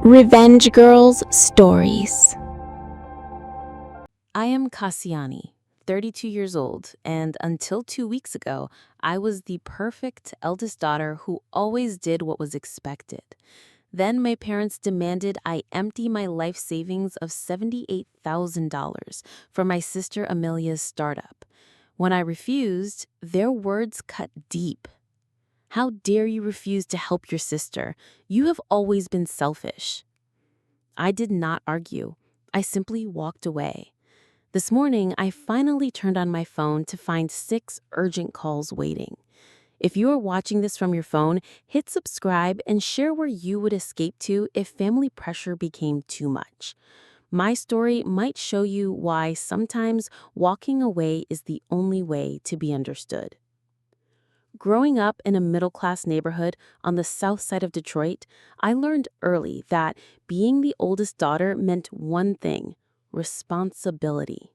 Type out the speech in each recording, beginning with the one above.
Revenge Girls Stories. I am Kassiani, 32 years old, and until 2 weeks ago, I was the perfect eldest daughter who always did what was expected. Then my parents demanded I empty my life savings of $78,000 for my sister Amelia's startup. When I refused, their words cut deep. "How dare you refuse to help your sister? You have always been selfish." I did not argue. I simply walked away. This morning, I finally turned on my phone to find 6 urgent calls waiting. If you are watching this from your phone, hit subscribe and share where you would escape to if family pressure became too much. My story might show you why sometimes walking away is the only way to be understood. Growing up in a middle-class neighborhood on the south side of Detroit, I learned early that being the oldest daughter meant one thing: responsibility.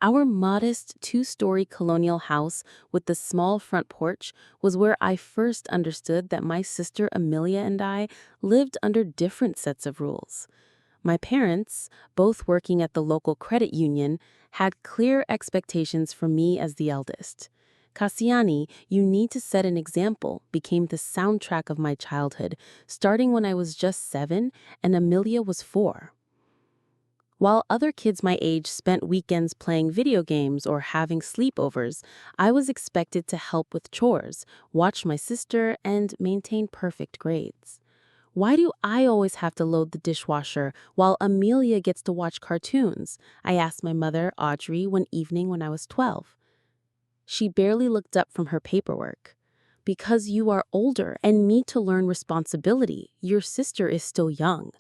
Our modest 2-story colonial house with the small front porch was where I first understood that my sister Amelia and I lived under different sets of rules. My parents, both working at the local credit union, had clear expectations for me as the eldest. "Kassiani, you need to set an example" became the soundtrack of my childhood, starting when I was just 7 and Amelia was 4. While other kids my age spent weekends playing video games or having sleepovers, I was expected to help with chores, watch my sister, and maintain perfect grades. "Why do I always have to load the dishwasher while Amelia gets to watch cartoons?" I asked my mother, Audrey, one evening when I was 12. She barely looked up from her paperwork. "Because you are older and need to learn responsibility. Your sister is still young."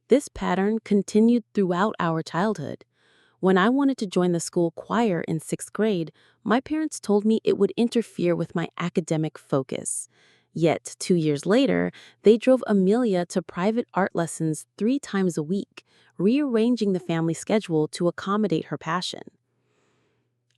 This pattern continued throughout our childhood. When I wanted to join the school choir in 6th grade, my parents told me it would interfere with my academic focus. Yet, 2 years later, they drove Amelia to private art lessons 3 times a week, rearranging the family schedule to accommodate her passion.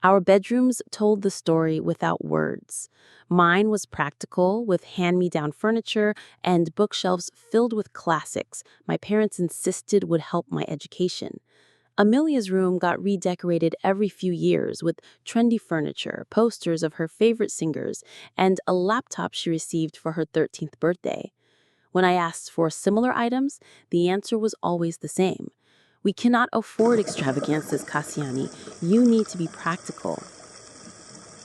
Our bedrooms told the story without words. Mine was practical, with hand-me-down furniture and bookshelves filled with classics my parents insisted would help my education. Amelia's room got redecorated every few years with trendy furniture, posters of her favorite singers, and a laptop she received for her 13th birthday. When I asked for similar items, the answer was always the same: "We cannot afford extravagances, Kassiani. You need to be practical."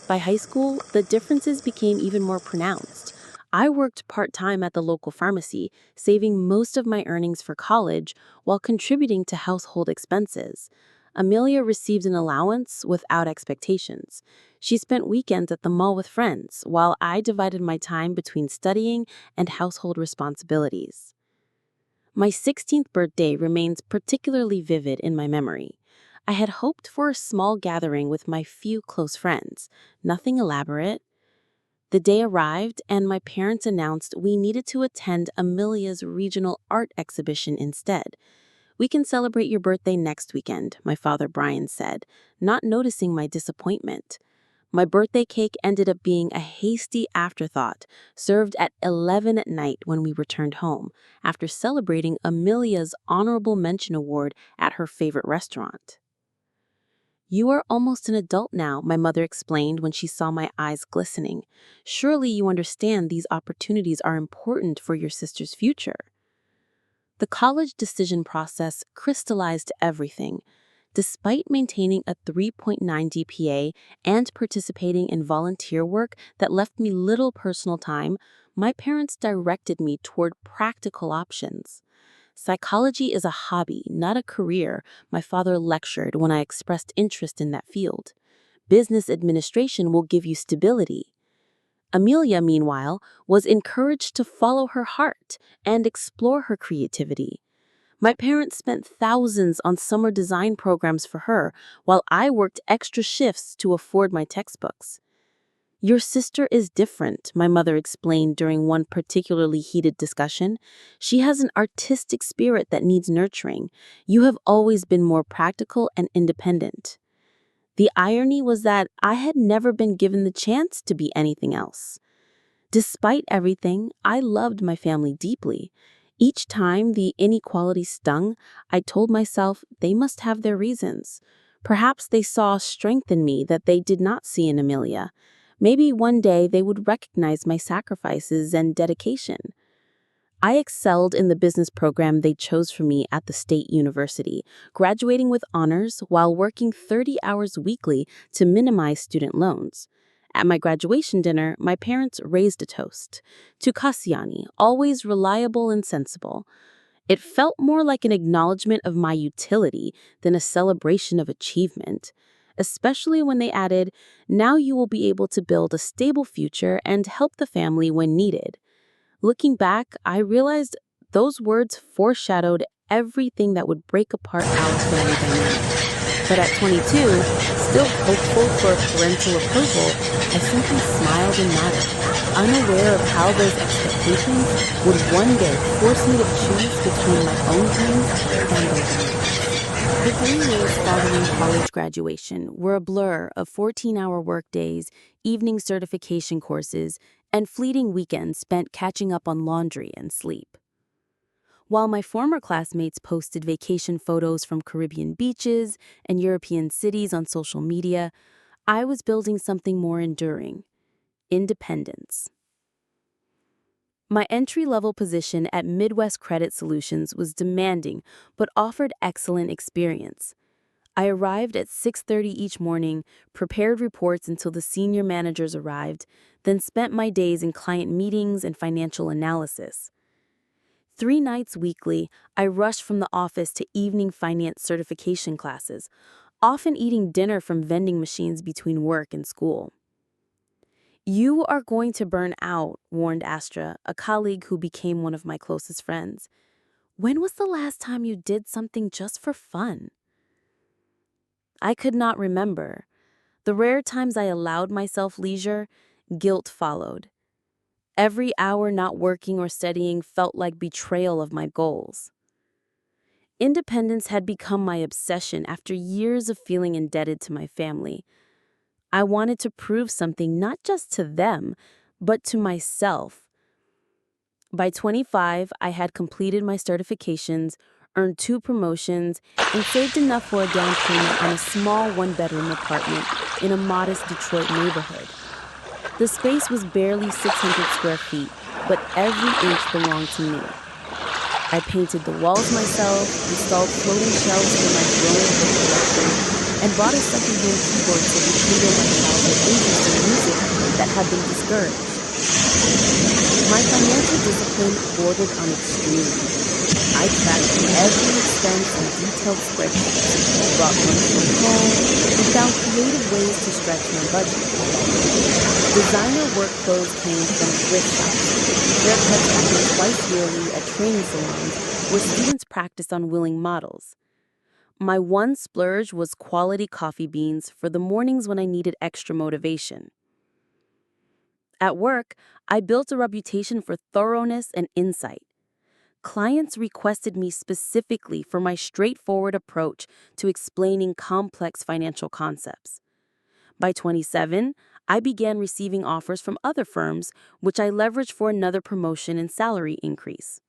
By high school, the differences became even more pronounced. I worked part-time at the local pharmacy, saving most of my earnings for college while contributing to household expenses. Amelia received an allowance without expectations. She spent weekends at the mall with friends, while I divided my time between studying and household responsibilities. My 16th birthday remains particularly vivid in my memory. I had hoped for a small gathering with my few close friends, nothing elaborate. The day arrived, and my parents announced we needed to attend Amelia's regional art exhibition instead. "We can celebrate your birthday next weekend," my father Brian said, not noticing my disappointment. My birthday cake ended up being a hasty afterthought, served at 11 at night when we returned home, after celebrating Amelia's honorable mention award at her favorite restaurant. "You are almost an adult now," my mother explained when she saw my eyes glistening. "Surely you understand these opportunities are important for your sister's future." The college decision process crystallized everything. Despite maintaining a 3.9 GPA and participating in volunteer work that left me little personal time, my parents directed me toward practical options. "Psychology is a hobby, not a career," my father lectured when I expressed interest in that field. "Business administration will give you stability." Amelia, meanwhile, was encouraged to follow her heart and explore her creativity. My parents spent thousands on summer design programs for her, while I worked extra shifts to afford my textbooks. "Your sister is different," my mother explained during one particularly heated discussion. "She has an artistic spirit that needs nurturing. You have always been more practical and independent." The irony was that I had never been given the chance to be anything else. Despite everything, I loved my family deeply. Each time the inequality stung, I told myself they must have their reasons. Perhaps they saw strength in me that they did not see in Amelia. Maybe one day they would recognize my sacrifices and dedication. I excelled in the business program they chose for me at the state university, graduating with honors while working 30 hours weekly to minimize student loans. At my graduation dinner, my parents raised a toast to Kassiani, always reliable and sensible. It felt more like an acknowledgement of my utility than a celebration of achievement, especially when they added, "Now you will be able to build a stable future and help the family when needed." Looking back, I realized those words foreshadowed everything that would break apart our family dynamic. But at 22, still hopeful for parental approval, I simply smiled and nodded, unaware of how those expectations would one day force me to choose between my own dreams and their dreams. The 3 years following college graduation were a blur of 14-hour workdays, evening certification courses, and fleeting weekends spent catching up on laundry and sleep. While my former classmates posted vacation photos from Caribbean beaches and European cities on social media, I was building something more enduring: independence. My entry-level position at Midwest Credit Solutions was demanding but offered excellent experience. I arrived at 6:30 each morning, prepared reports until the senior managers arrived, then spent my days in client meetings and financial analysis. 3 nights weekly, I rushed from the office to evening finance certification classes, often eating dinner from vending machines between work and school. "You are going to burn out," warned Astra, a colleague who became one of my closest friends. "When was the last time you did something just for fun?" I could not remember. The rare times I allowed myself leisure, guilt followed. Every hour not working or studying felt like betrayal of my goals. Independence had become my obsession after years of feeling indebted to my family. I wanted to prove something not just to them, but to myself. By 25, I had completed my certifications, earned 2 promotions, and saved enough for a down payment on a small 1-bedroom apartment in a modest Detroit neighborhood. The space was barely 600 square feet, but every inch belonged to me. I painted the walls myself, installed floating shelves for my growing book collection, and bought a secondhand keyboard to rekindle my childhood interest in music that had been discouraged. My financial discipline bordered on extreme. I tracked every expense in detailed spreadsheets, brought lunch from home, and found creative ways to stretch my budget. Designer work clothes came from thrift shops. Haircuts happened twice yearly at training salons where students practiced on willing models. My one splurge was quality coffee beans for the mornings when I needed extra motivation. At work, I built a reputation for thoroughness and insight. Clients requested me specifically for my straightforward approach to explaining complex financial concepts. By 27, I began receiving offers from other firms, which I leveraged for another promotion and salary increase.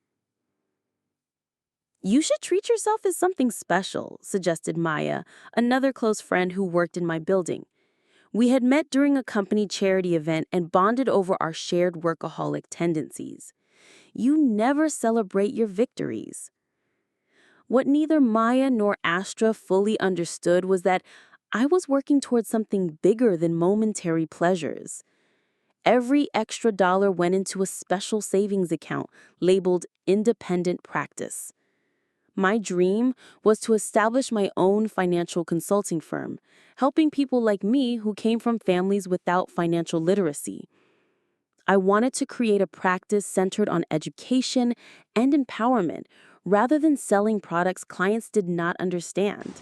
"You should treat yourself as something special," suggested Maya, another close friend who worked in my building. We had met during a company charity event and bonded over our shared workaholic tendencies. "You never celebrate your victories." What neither Maya nor Astra fully understood was that I was working towards something bigger than momentary pleasures. Every extra dollar went into a special savings account labeled independent practice. My dream was to establish my own financial consulting firm, helping people like me who came from families without financial literacy. I wanted to create a practice centered on education and empowerment rather than selling products clients did not understand.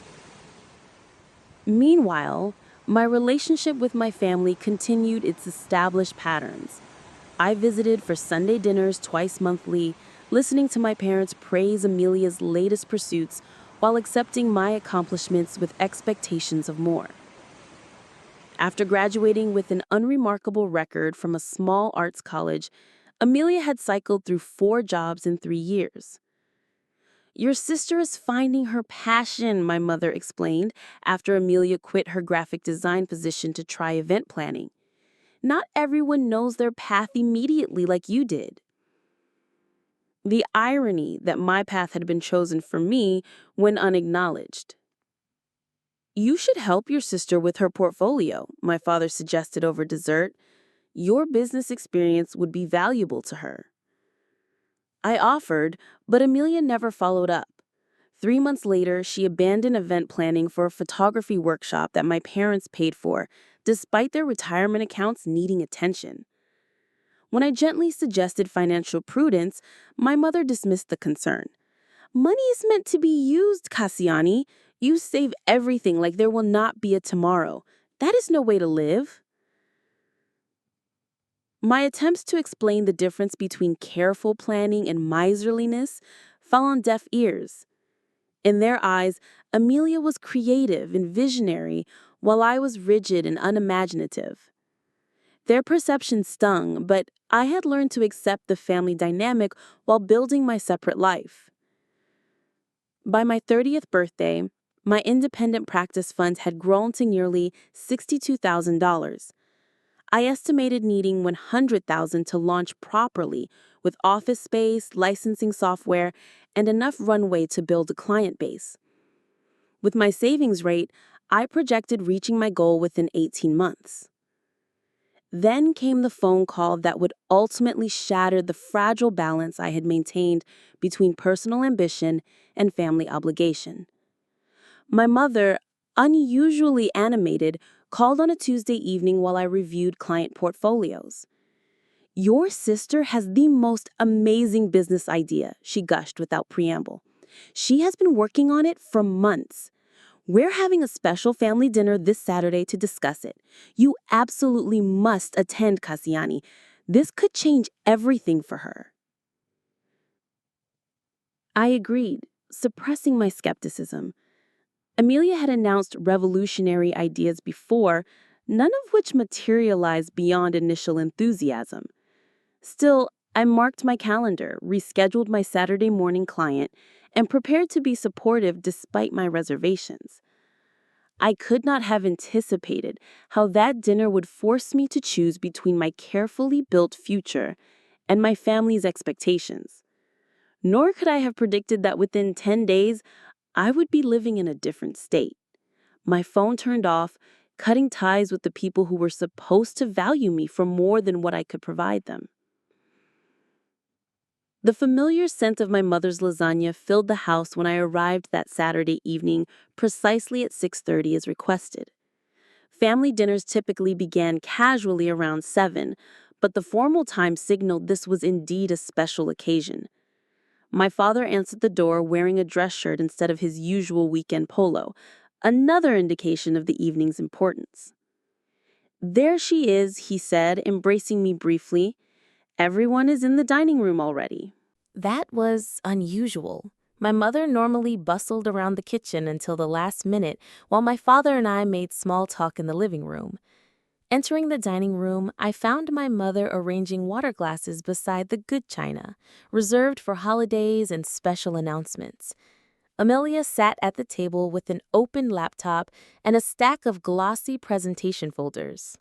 Meanwhile, my relationship with my family continued its established patterns. I visited for Sunday dinners twice monthly, listening to my parents praise Amelia's latest pursuits while accepting my accomplishments with expectations of more. After graduating with an unremarkable record from a small arts college, Amelia had cycled through 4 jobs in 3 years. "Your sister is finding her passion," my mother explained after Amelia quit her graphic design position to try event planning. "Not everyone knows their path immediately like you did." The irony that my path had been chosen for me went unacknowledged. "You should help your sister with her portfolio," my father suggested over dessert. "Your business experience would be valuable to her." I offered, but Amelia never followed up. 3 months later, she abandoned event planning for a photography workshop that my parents paid for, despite their retirement accounts needing attention. When I gently suggested financial prudence, my mother dismissed the concern. "Money is meant to be used, Kassiani. You save everything like there will not be a tomorrow. That is no way to live." My attempts to explain the difference between careful planning and miserliness fell on deaf ears. In their eyes, Amelia was creative and visionary, while I was rigid and unimaginative. Their perception stung, but I had learned to accept the family dynamic while building my separate life. By my 30th birthday, my independent practice fund had grown to nearly $62,000. I estimated needing $100,000 to launch properly, with office space, licensing software, and enough runway to build a client base. With my savings rate, I projected reaching my goal within 18 months. Then came the phone call that would ultimately shatter the fragile balance I had maintained between personal ambition and family obligation. My mother, unusually animated, called on a Tuesday evening while I reviewed client portfolios. "Your sister has the most amazing business idea," she gushed without preamble. "She has been working on it for months. We're having a special family dinner this Saturday to discuss it. You absolutely must attend, Kassiani. This could change everything for her." I agreed, suppressing my skepticism. Amelia had announced revolutionary ideas before, none of which materialized beyond initial enthusiasm. Still, I marked my calendar, rescheduled my Saturday morning client, and prepared to be supportive despite my reservations. I could not have anticipated how that dinner would force me to choose between my carefully built future and my family's expectations. Nor could I have predicted that within 10 days, I would be living in a different state. My phone turned off, cutting ties with the people who were supposed to value me for more than what I could provide them. The familiar scent of my mother's lasagna filled the house when I arrived that Saturday evening precisely at 6:30 as requested. Family dinners typically began casually around 7, but the formal time signaled this was indeed a special occasion. My father answered the door wearing a dress shirt instead of his usual weekend polo, another indication of the evening's importance. "There she is," he said, embracing me briefly. "Everyone is in the dining room already." That was unusual. My mother normally bustled around the kitchen until the last minute, while my father and I made small talk in the living room. Entering the dining room, I found my mother arranging water glasses beside the good china, reserved for holidays and special announcements. Amelia sat at the table with an open laptop and a stack of glossy presentation folders.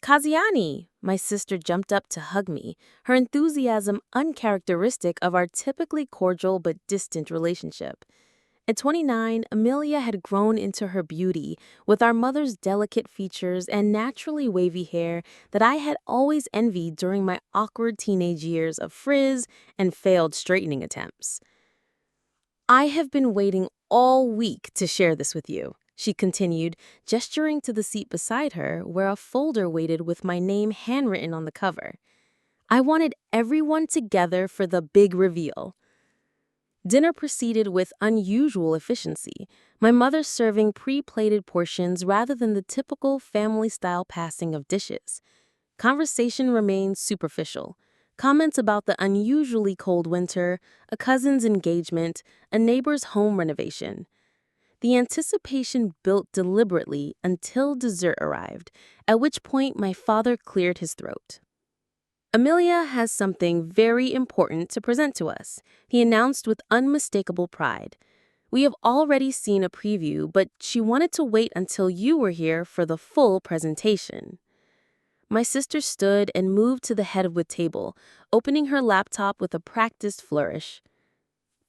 "Kaziani!" My sister jumped up to hug me, her enthusiasm uncharacteristic of our typically cordial but distant relationship. At 29, Amelia had grown into her beauty, with our mother's delicate features and naturally wavy hair that I had always envied during my awkward teenage years of frizz and failed straightening attempts. "I have been waiting all week to share this with you," she continued, gesturing to the seat beside her where a folder waited with my name handwritten on the cover. "I wanted everyone together for the big reveal." Dinner proceeded with unusual efficiency, my mother serving pre-plated portions rather than the typical family-style passing of dishes. Conversation remained superficial. Comments about the unusually cold winter, a cousin's engagement, a neighbor's home renovation. The anticipation built deliberately until dessert arrived, at which point my father cleared his throat. Amelia has something very important to present to us, he announced with unmistakable pride. We have already seen a preview, but she wanted to wait until you were here for the full presentation. My sister stood and moved to the head of the table, opening her laptop with a practiced flourish.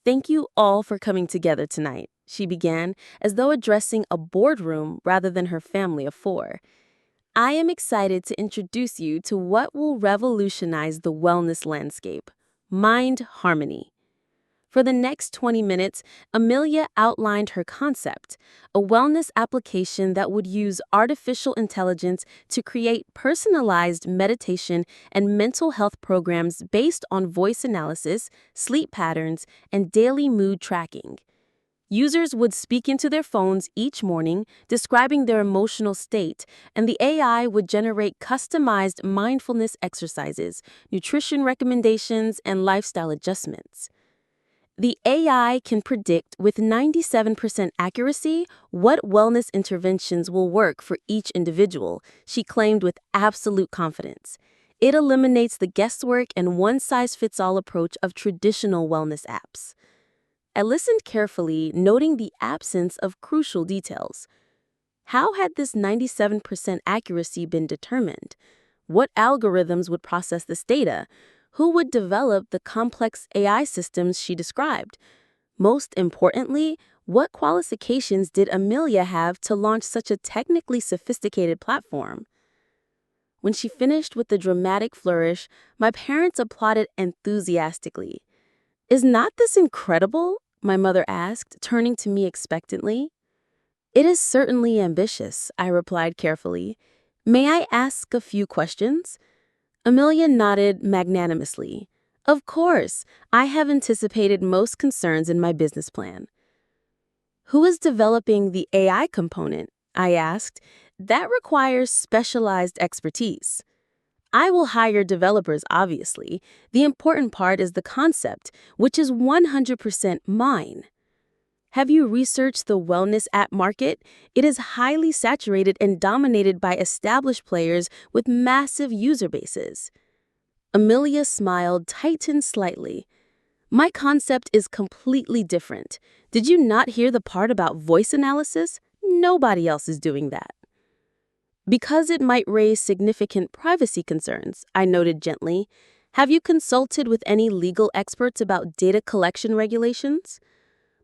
Thank you all for coming together tonight, she began, as though addressing a boardroom rather than her family of four. I am excited to introduce you to what will revolutionize the wellness landscape, Mind Harmony. For the next 20 minutes, Amelia outlined her concept, a wellness application that would use artificial intelligence to create personalized meditation and mental health programs based on voice analysis, sleep patterns, and daily mood tracking. Users would speak into their phones each morning, describing their emotional state, and the AI would generate customized mindfulness exercises, nutrition recommendations, and lifestyle adjustments. The AI can predict with 97% accuracy what wellness interventions will work for each individual, she claimed with absolute confidence. It eliminates the guesswork and one-size-fits-all approach of traditional wellness apps. I listened carefully, noting the absence of crucial details. How had this 97% accuracy been determined? What algorithms would process this data? Who would develop the complex AI systems she described? Most importantly, what qualifications did Amelia have to launch such a technically sophisticated platform? When she finished with the dramatic flourish, my parents applauded enthusiastically. Is not this incredible? My mother asked, turning to me expectantly. It is certainly ambitious, I replied carefully. May I ask a few questions? Amelia nodded magnanimously. Of course, I have anticipated most concerns in my business plan. Who is developing the AI component? I asked. That requires specialized expertise. I will hire developers, obviously. The important part is the concept, which is 100% mine. Have you researched the wellness app market? It is highly saturated and dominated by established players with massive user bases. Amelia smiled, tightened slightly. My concept is completely different. Did you not hear the part about voice analysis? Nobody else is doing that. Because it might raise significant privacy concerns, I noted gently. Have you consulted with any legal experts about data collection regulations?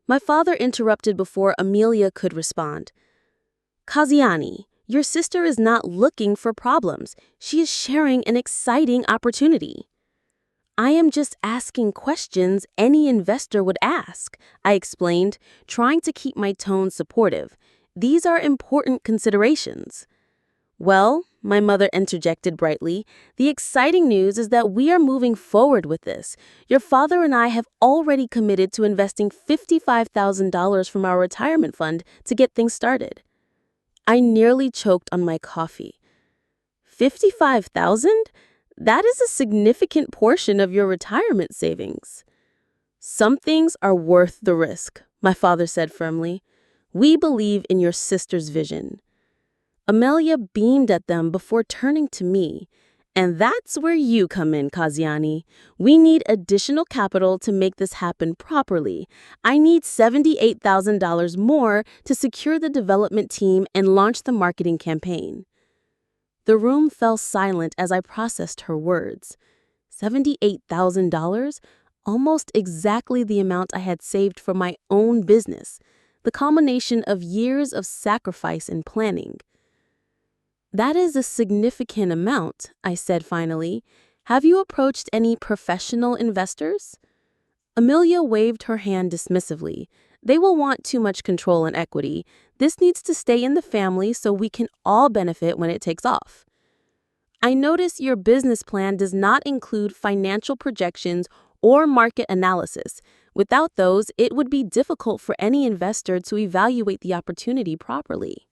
My father interrupted before Amelia could respond. Kaziani, your sister is not looking for problems. She is sharing an exciting opportunity. I am just asking questions any investor would ask, I explained, trying to keep my tone supportive. These are important considerations. Well, my mother interjected brightly, the exciting news is that we are moving forward with this. Your father and I have already committed to investing $55,000 from our retirement fund to get things started. I nearly choked on my coffee. $55,000? That is a significant portion of your retirement savings. Some things are worth the risk, my father said firmly. We believe in your sister's vision. Amelia beamed at them before turning to me. And that's where you come in, Kaziani. We need additional capital to make this happen properly. I need $78,000 more to secure the development team and launch the marketing campaign. The room fell silent as I processed her words. $78,000? Almost exactly the amount I had saved for my own business, the culmination of years of sacrifice and planning. That is a significant amount, I said finally. Have you approached any professional investors? Amelia waved her hand dismissively. They will want too much control and equity. This needs to stay in the family so we can all benefit when it takes off. I notice your business plan does not include financial projections or market analysis. Without those, it would be difficult for any investor to evaluate the opportunity properly.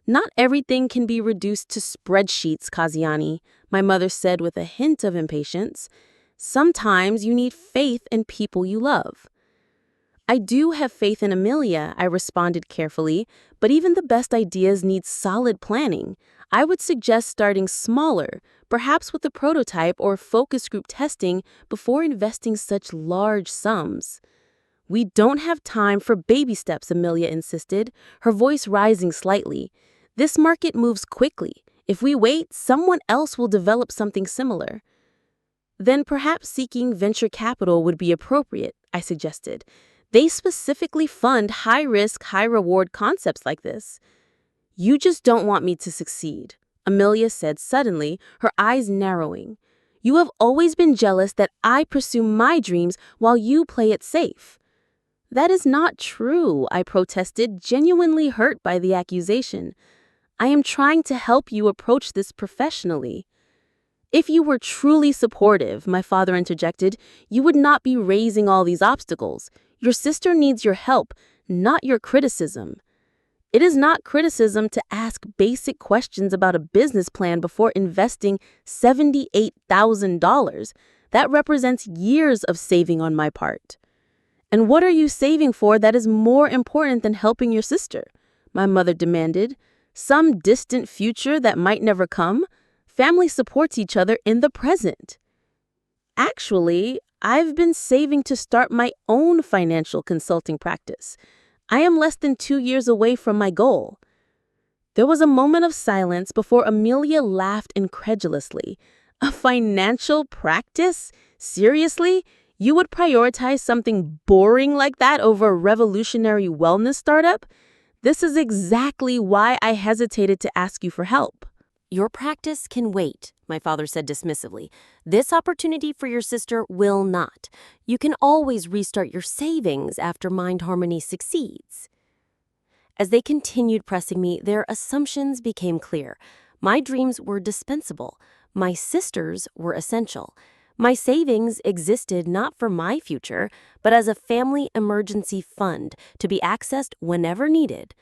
Not everything can be reduced to spreadsheets, Kaziani, my mother said with a hint of impatience. Sometimes you need faith in people you love. I do have faith in Amelia, I responded carefully, but even the best ideas need solid planning. I would suggest starting smaller, perhaps with a prototype or focus group testing before investing such large sums. We don't have time for baby steps, Amelia insisted, her voice rising slightly. This market moves quickly. If we wait, someone else will develop something similar. Then perhaps seeking venture capital would be appropriate, I suggested. They specifically fund high-risk, high-reward concepts like this. You just don't want me to succeed, Amelia said suddenly, her eyes narrowing. You have always been jealous that I pursue my dreams while you play it safe. That is not true, I protested, genuinely hurt by the accusation. I am trying to help you approach this professionally. If you were truly supportive, my father interjected, you would not be raising all these obstacles. Your sister needs your help, not your criticism. It is not criticism to ask basic questions about a business plan before investing $78,000. That represents years of saving on my part. And what are you saving for that is more important than helping your sister? My mother demanded. Some distant future that might never come? Family supports each other in the present. Actually, I've been saving to start my own financial consulting practice. I am less than 2 years away from my goal. There was a moment of silence before Amelia laughed incredulously. A financial practice? Seriously? You would prioritize something boring like that over a revolutionary wellness startup? This is exactly why I hesitated to ask you for help. Your practice can wait, my father said dismissively. This opportunity for your sister will not. You can always restart your savings after Mind Harmony succeeds. As they continued pressing me, their assumptions became clear. My dreams were dispensable. My sister's were essential. My savings existed not for my future, but as a family emergency fund to be accessed whenever needed.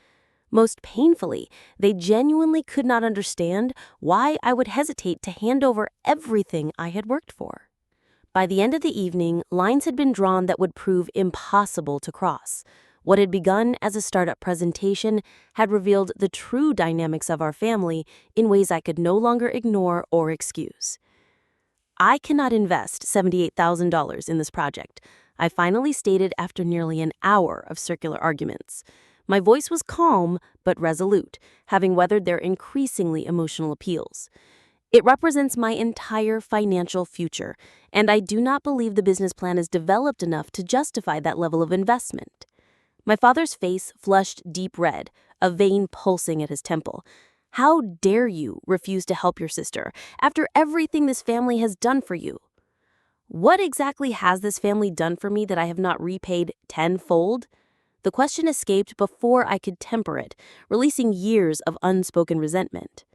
Most painfully, they genuinely could not understand why I would hesitate to hand over everything I had worked for. By the end of the evening, lines had been drawn that would prove impossible to cross. What had begun as a startup presentation had revealed the true dynamics of our family in ways I could no longer ignore or excuse. I cannot invest $78,000 in this project, I finally stated after nearly an hour of circular arguments. My voice was calm but resolute, having weathered their increasingly emotional appeals. It represents my entire financial future, and I do not believe the business plan is developed enough to justify that level of investment. My father's face flushed deep red, a vein pulsing at his temple. How dare you refuse to help your sister after everything this family has done for you? What exactly has this family done for me that I have not repaid tenfold? The question escaped before I could temper it, releasing years of unspoken resentment.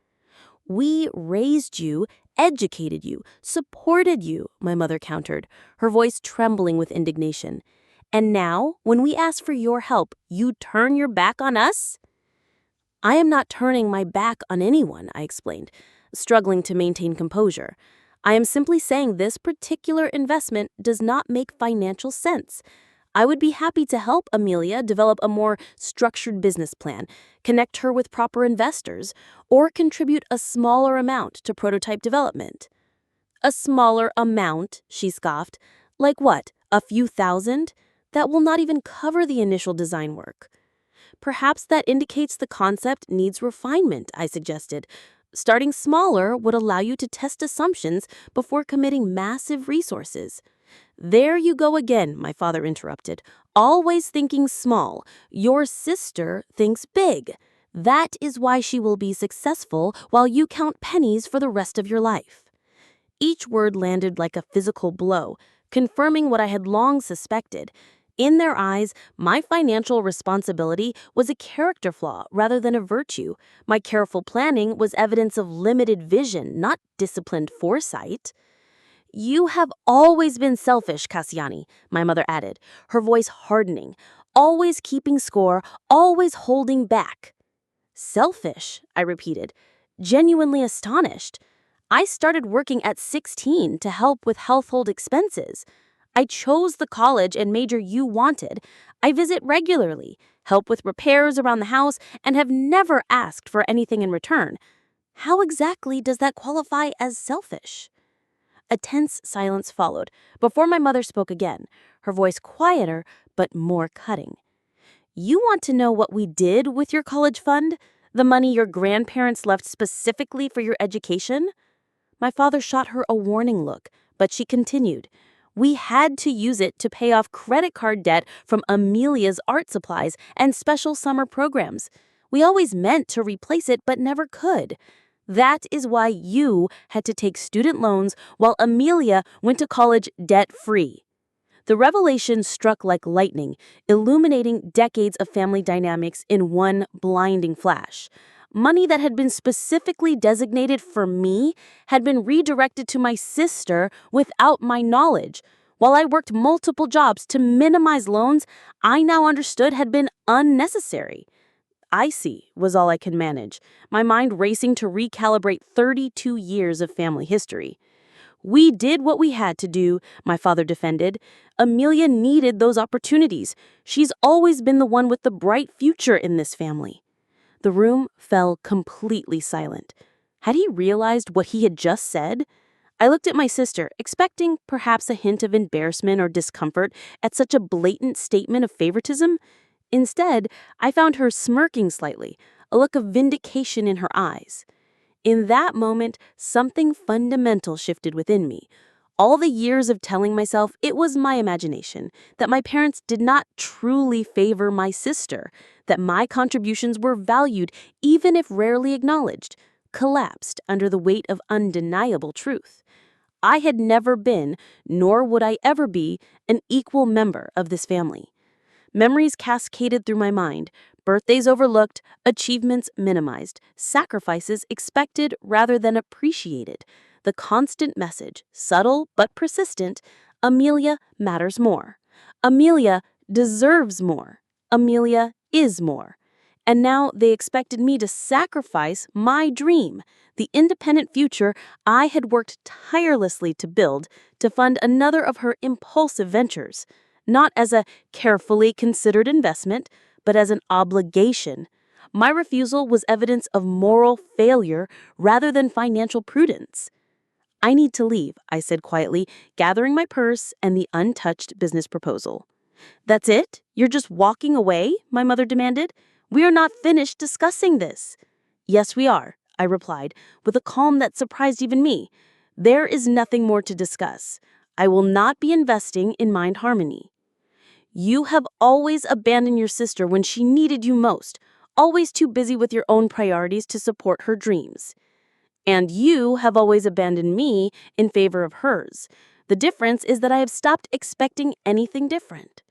We raised you, educated you, supported you, my mother countered, her voice trembling with indignation. And now, when we ask for your help, you turn your back on us? I am not turning my back on anyone, I explained, struggling to maintain composure. I am simply saying this particular investment does not make financial sense. I would be happy to help Amelia develop a more structured business plan, connect her with proper investors, or contribute a smaller amount to prototype development. A smaller amount, she scoffed. Like what, a few thousand? That will not even cover the initial design work. Perhaps that indicates the concept needs refinement, I suggested. Starting smaller would allow you to test assumptions before committing massive resources. There you go again, my father interrupted. Always thinking small. Your sister thinks big. That is why she will be successful while you count pennies for the rest of your life. Each word landed like a physical blow, confirming what I had long suspected. In their eyes, my financial responsibility was a character flaw rather than a virtue. My careful planning was evidence of limited vision, not disciplined foresight. You have always been selfish, Kassiani, my mother added, her voice hardening. Always keeping score, always holding back. Selfish, I repeated, genuinely astonished. I started working at 16 to help with household expenses. I chose the college and major you wanted. I visit regularly, help with repairs around the house, and have never asked for anything in return. How exactly does that qualify as selfish? A tense silence followed before my mother spoke again, her voice quieter but more cutting. You want to know what we did with your college fund? The money your grandparents left specifically for your education? My father shot her a warning look, but she continued. We had to use it to pay off credit card debt from Amelia's art supplies and special summer programs. We always meant to replace it, but never could. That is why you had to take student loans while Amelia went to college debt-free. The revelation struck like lightning, illuminating decades of family dynamics in one blinding flash. Money that had been specifically designated for me had been redirected to my sister without my knowledge. While I worked multiple jobs to minimize loans I now understood had been unnecessary. I see was all I could manage, my mind racing to recalibrate 32 years of family history. We did what we had to do, my father defended. Amelia needed those opportunities. She's always been the one with the bright future in this family. The room fell completely silent. Had he realized what he had just said? I looked at my sister, expecting perhaps a hint of embarrassment or discomfort at such a blatant statement of favoritism. Instead, I found her smirking slightly, a look of vindication in her eyes. In that moment, something fundamental shifted within me. All the years of telling myself it was my imagination, that my parents did not truly favor my sister, that my contributions were valued even if rarely acknowledged, collapsed under the weight of undeniable truth. I had never been, nor would I ever be, an equal member of this family. Memories cascaded through my mind, birthdays overlooked, achievements minimized, sacrifices expected rather than appreciated. The constant message, subtle but persistent, Amelia matters more. Amelia deserves more. Amelia is more. And now they expected me to sacrifice my dream, the independent future I had worked tirelessly to build, to fund another of her impulsive ventures. Not as a carefully considered investment, but as an obligation. My refusal was evidence of moral failure rather than financial prudence. I need to leave, I said quietly, gathering my purse and the untouched business proposal. That's it? You're just walking away? My mother demanded. We are not finished discussing this. Yes, we are, I replied, with a calm that surprised even me. There is nothing more to discuss. I will not be investing in Mind Harmony. You have always abandoned your sister when she needed you most, always too busy with your own priorities to support her dreams. And you have always abandoned me in favor of hers. The difference is that I have stopped expecting anything different.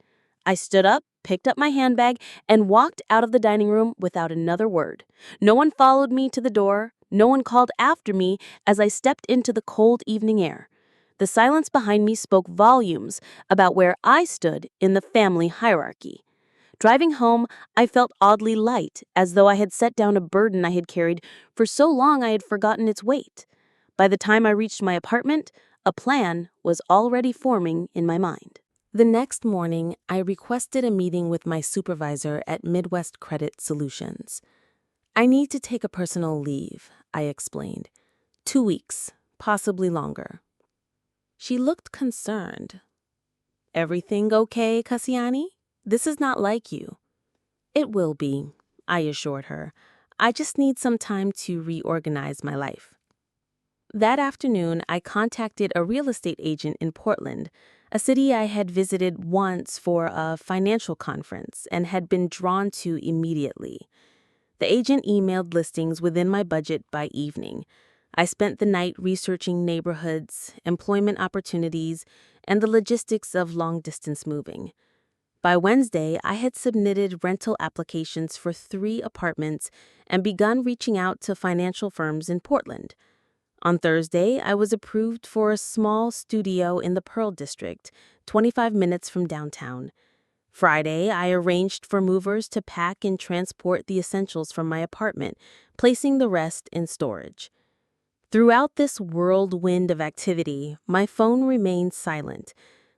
I stood up, picked up my handbag, and walked out of the dining room without another word. No one followed me to the door. No one called after me as I stepped into the cold evening air. The silence behind me spoke volumes about where I stood in the family hierarchy. Driving home, I felt oddly light, as though I had set down a burden I had carried for so long I had forgotten its weight. By the time I reached my apartment, a plan was already forming in my mind. The next morning, I requested a meeting with my supervisor at Midwest Credit Solutions. I need to take a personal leave, I explained. 2 weeks, possibly longer. She looked concerned. Everything okay, Kassiani? This is not like you. It will be, I assured her. I just need some time to reorganize my life. That afternoon, I contacted a real estate agent in Portland, a city I had visited once for a financial conference and had been drawn to immediately. The agent emailed listings within my budget by evening. I spent the night researching neighborhoods, employment opportunities, and the logistics of long-distance moving. By Wednesday, I had submitted rental applications for 3 apartments and begun reaching out to financial firms in Portland. On Thursday, I was approved for a small studio in the Pearl District, 25 minutes from downtown. Friday, I arranged for movers to pack and transport the essentials from my apartment, placing the rest in storage. Throughout this whirlwind of activity, my phone remained silent.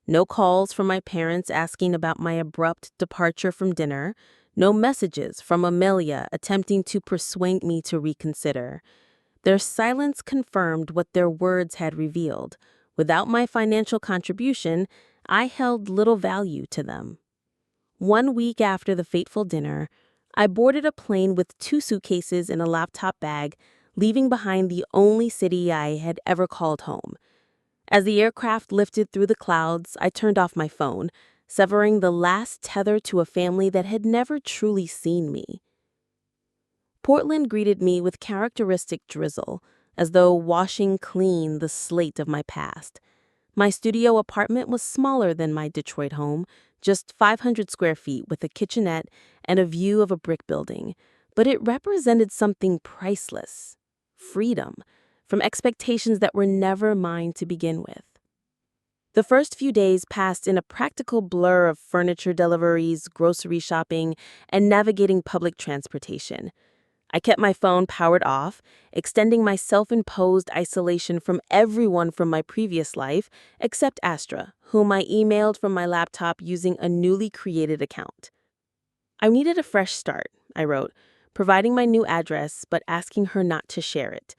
No calls from my parents asking about my abrupt departure from dinner. No messages from Amelia attempting to persuade me to reconsider. Their silence confirmed what their words had revealed. Without my financial contribution, I held little value to them. 1 week after the fateful dinner, I boarded a plane with 2 suitcases and a laptop bag, leaving behind the only city I had ever called home. As the aircraft lifted through the clouds, I turned off my phone, severing the last tether to a family that had never truly seen me. Portland greeted me with characteristic drizzle, as though washing clean the slate of my past. My studio apartment was smaller than my Detroit home, just 500 square feet with a kitchenette and a view of a brick building, but it represented something priceless: freedom from expectations that were never mine to begin with. The first few days passed in a practical blur of furniture deliveries, grocery shopping, and navigating public transportation. I kept my phone powered off, extending my self-imposed isolation from everyone from my previous life, except Astra, whom I emailed from my laptop using a newly created account. I needed a fresh start, I wrote, providing my new address but asking her not to share it.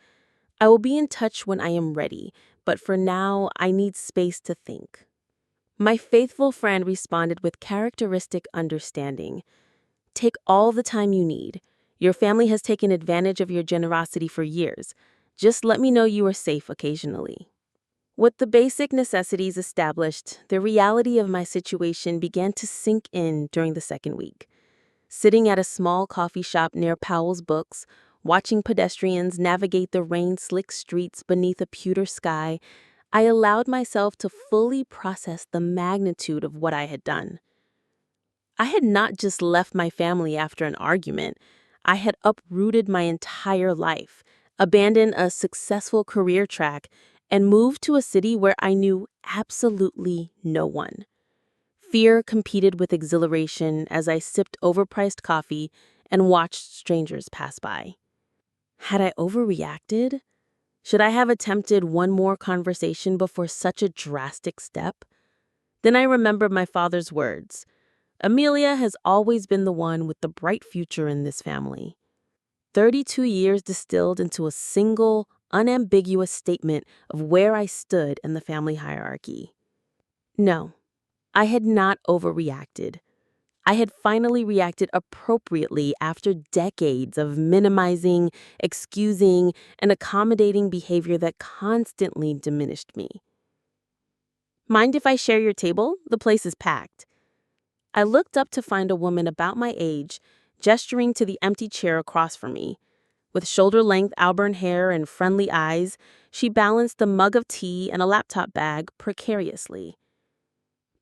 I will be in touch when I am ready, but for now, I need space to think. My faithful friend responded with characteristic understanding. Take all the time you need. Your family has taken advantage of your generosity for years. Just let me know you are safe occasionally. With the basic necessities established, the reality of my situation began to sink in during the second week. Sitting at a small coffee shop near Powell's Books, watching pedestrians navigate the rain-slicked streets beneath a pewter sky, I allowed myself to fully process the magnitude of what I had done. I had not just left my family after an argument. I had uprooted my entire life, abandoned a successful career track, and moved to a city where I knew absolutely no one. Fear competed with exhilaration as I sipped overpriced coffee and watched strangers pass by. Had I overreacted? Should I have attempted one more conversation before such a drastic step? Then I remembered my father's words. Amelia has always been the one with the bright future in this family. 32 years distilled into a single, unambiguous statement of where I stood in the family hierarchy. No, I had not overreacted. I had finally reacted appropriately after decades of minimizing, excusing, and accommodating behavior that constantly diminished me. Mind if I share your table? The place is packed. I looked up to find a woman about my age, gesturing to the empty chair across from me. With shoulder-length auburn hair and friendly eyes, she balanced a mug of tea and a laptop bag precariously.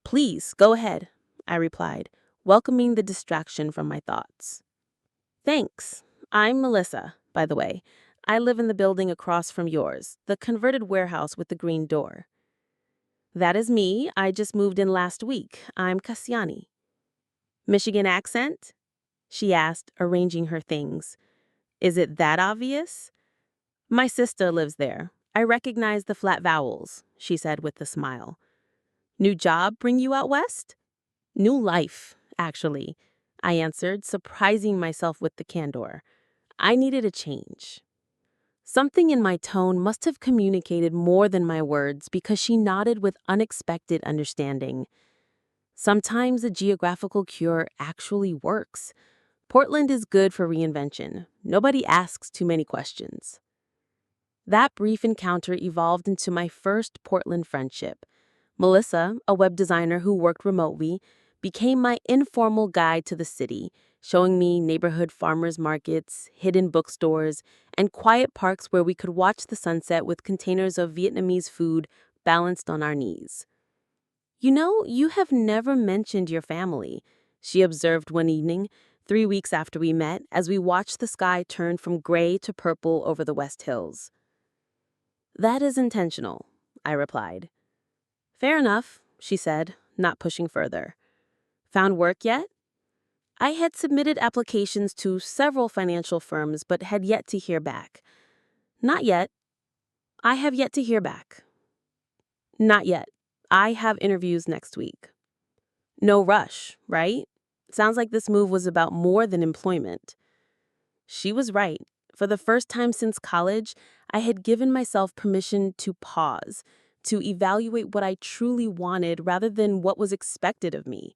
"Please, go ahead," I replied, welcoming the distraction from my thoughts. "Thanks. I'm Melissa, by the way. I live in the building across from yours, the converted warehouse with the green door." "That is me. I just moved in last week. I'm Kassiani." "Michigan accent?" she asked, arranging her things. "Is it that obvious?" "My sister lives there. I recognize the flat vowels," she said with a smile. "New job bring you out west?" "New life, actually," I answered, surprising myself with the candor. I needed a change. Something in my tone must have communicated more than my words because she nodded with unexpected understanding. Sometimes a geographical cure actually works. Portland is good for reinvention. Nobody asks too many questions. That brief encounter evolved into my first Portland friendship. Melissa, a web designer who worked remotely, became my informal guide to the city, showing me neighborhood farmers markets, hidden bookstores, and quiet parks where we could watch the sunset with containers of Vietnamese food balanced on our knees. "You know, you have never mentioned your family," she observed one evening, 3 weeks after we met, as we watched the sky turn from gray to purple over the West Hills. "That is intentional," I replied. "Fair enough," she said, not pushing further. "Found work yet?" I had submitted applications to several financial firms but had yet to hear back. "Not yet." "I have yet to hear back." "Not yet. I have interviews next week." No rush, right? Sounds like this move was about more than employment. She was right. For the first time since college, I had given myself permission to pause, to evaluate what I truly wanted rather than what was expected of me.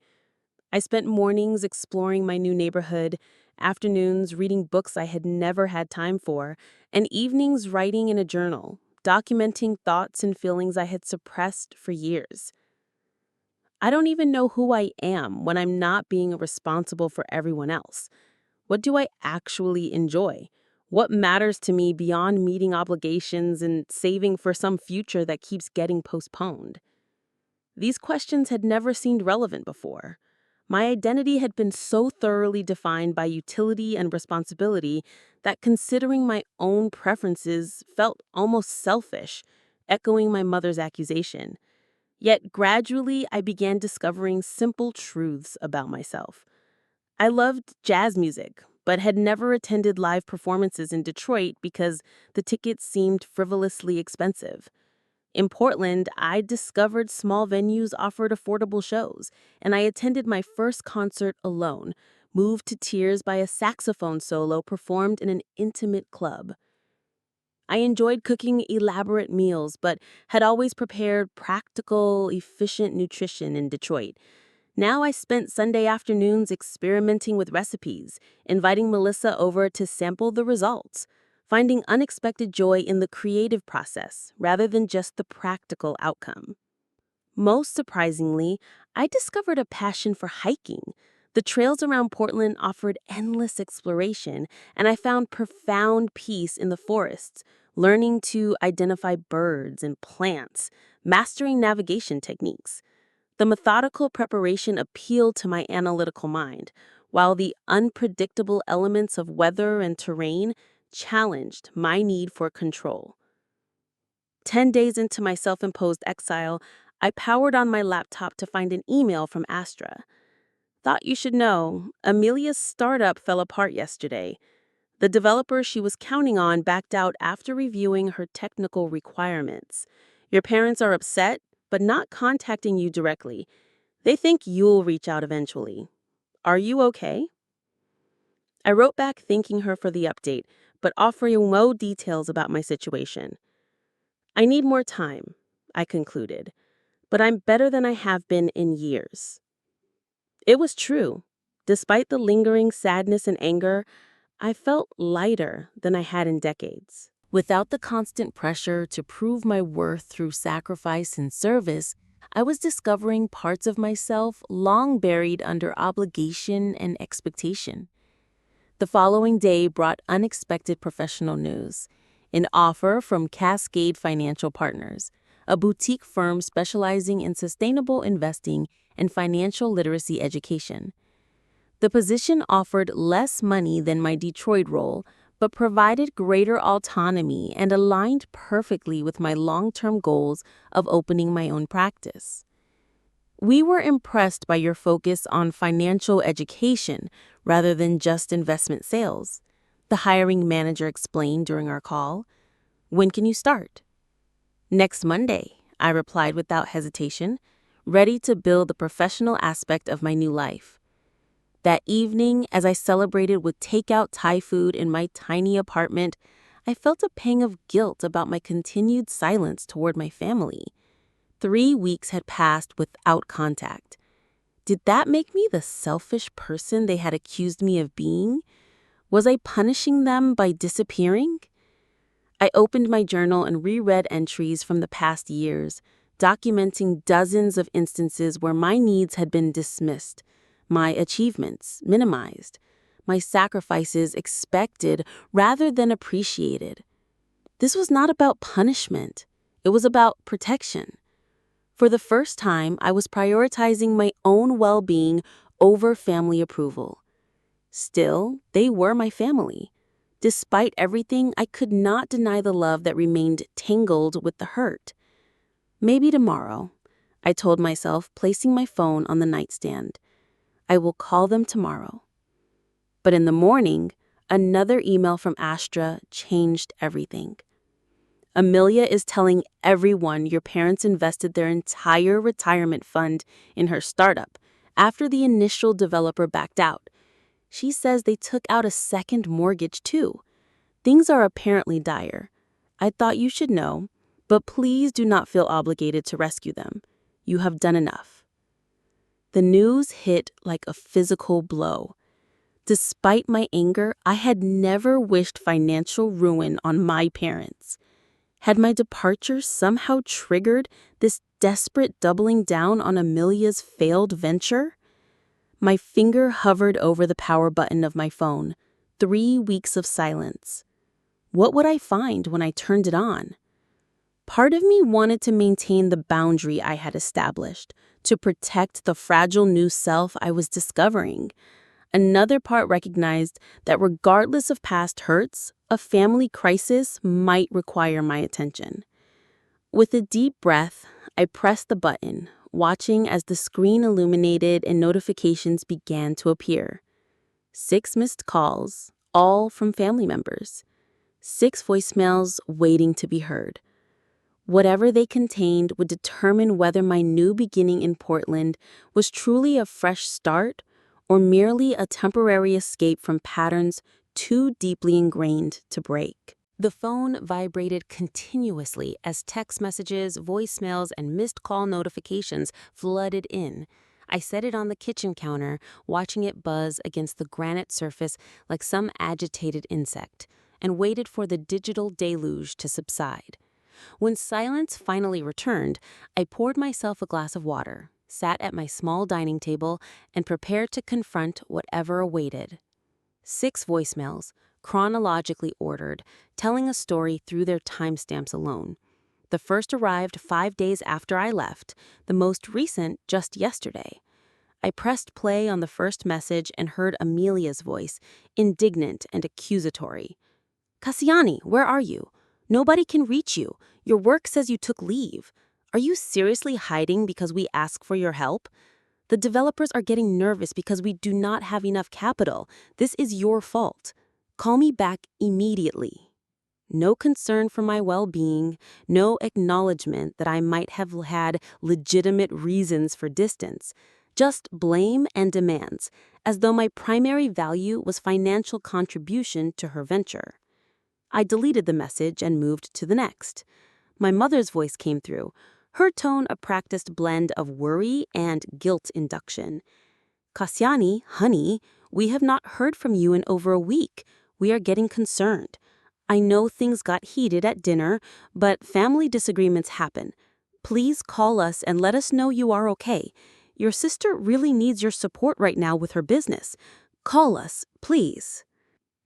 I spent mornings exploring my new neighborhood, afternoons reading books I had never had time for, and evenings writing in a journal, documenting thoughts and feelings I had suppressed for years. I don't even know who I am when I'm not being responsible for everyone else. What do I actually enjoy? What matters to me beyond meeting obligations and saving for some future that keeps getting postponed? These questions had never seemed relevant before. My identity had been so thoroughly defined by utility and responsibility that considering my own preferences felt almost selfish, echoing my mother's accusation. Yet gradually, I began discovering simple truths about myself. I loved jazz music, but had never attended live performances in Detroit because the tickets seemed frivolously expensive. In Portland, I discovered small venues offered affordable shows, and I attended my first concert alone, moved to tears by a saxophone solo performed in an intimate club. I enjoyed cooking elaborate meals, but had always prepared practical, efficient nutrition in Detroit. Now I spent Sunday afternoons experimenting with recipes, inviting Melissa over to sample the results, finding unexpected joy in the creative process rather than just the practical outcome. Most surprisingly, I discovered a passion for hiking. The trails around Portland offered endless exploration, and I found profound peace in the forests, learning to identify birds and plants, mastering navigation techniques. The methodical preparation appealed to my analytical mind, while the unpredictable elements of weather and terrain challenged my need for control. 10 days into my self-imposed exile, I powered on my laptop to find an email from Astra. Thought you should know, Amelia's startup fell apart yesterday. The developer she was counting on backed out after reviewing her technical requirements. Your parents are upset, but not contacting you directly. They think you'll reach out eventually. Are you okay? I wrote back thanking her for the update, but offering no details about my situation. I need more time, I concluded, but I'm better than I have been in years. It was true. Despite the lingering sadness and anger, I felt lighter than I had in decades. Without the constant pressure to prove my worth through sacrifice and service, I was discovering parts of myself long buried under obligation and expectation. The following day brought unexpected professional news: an offer from Cascade Financial Partners, a boutique firm specializing in sustainable investing and financial literacy education. The position offered less money than my Detroit role, but provided greater autonomy and aligned perfectly with my long-term goals of opening my own practice. We were impressed by your focus on financial education rather than just investment sales, the hiring manager explained during our call. When can you start? Next Monday, I replied without hesitation, ready to build the professional aspect of my new life. That evening, as I celebrated with takeout Thai food in my tiny apartment, I felt a pang of guilt about my continued silence toward my family. 3 weeks had passed without contact. Did that make me the selfish person they had accused me of being? Was I punishing them by disappearing? I opened my journal and reread entries from the past years, documenting dozens of instances where my needs had been dismissed, my achievements minimized, my sacrifices expected rather than appreciated. This was not about punishment. It was about protection. For the first time, I was prioritizing my own well-being over family approval. Still, they were my family. Despite everything, I could not deny the love that remained tangled with the hurt. Maybe tomorrow, I told myself, placing my phone on the nightstand. I will call them tomorrow. But in the morning, another email from Astra changed everything. Amelia is telling everyone your parents invested their entire retirement fund in her startup after the initial developer backed out. She says they took out a second mortgage too. Things are apparently dire. I thought you should know, but please do not feel obligated to rescue them. You have done enough." The news hit like a physical blow. Despite my anger, I had never wished financial ruin on my parents. Had my departure somehow triggered this desperate doubling down on Amelia's failed venture? My finger hovered over the power button of my phone. 3 weeks of silence. What would I find when I turned it on? Part of me wanted to maintain the boundary I had established, to protect the fragile new self I was discovering. Another part recognized that regardless of past hurts, a family crisis might require my attention. With a deep breath, I pressed the button, watching as the screen illuminated and notifications began to appear. 6 missed calls, all from family members. 6 voicemails waiting to be heard. Whatever they contained would determine whether my new beginning in Portland was truly a fresh start or merely a temporary escape from patterns too deeply ingrained to break. The phone vibrated continuously as text messages, voicemails, and missed call notifications flooded in. I set it on the kitchen counter, watching it buzz against the granite surface like some agitated insect, and waited for the digital deluge to subside. When silence finally returned, I poured myself a glass of water, sat at my small dining table, and prepared to confront whatever awaited. 6 voicemails, chronologically ordered, telling a story through their timestamps alone. The first arrived 5 days after I left, the most recent just yesterday. I pressed play on the first message and heard Amelia's voice, indignant and accusatory. "Kassiani, where are you? Nobody can reach you. Your work says you took leave. Are you seriously hiding because we ask for your help? The developers are getting nervous because we do not have enough capital. This is your fault. Call me back immediately." No concern for my well-being, no acknowledgement that I might have had legitimate reasons for distance, just blame and demands, as though my primary value was financial contribution to her venture. I deleted the message and moved to the next. My mother's voice came through, her tone a practiced blend of worry and guilt induction. "Kassiani, honey, we have not heard from you in over a week. We are getting concerned. I know things got heated at dinner, but family disagreements happen. Please call us and let us know you are okay. Your sister really needs your support right now with her business. Call us, please."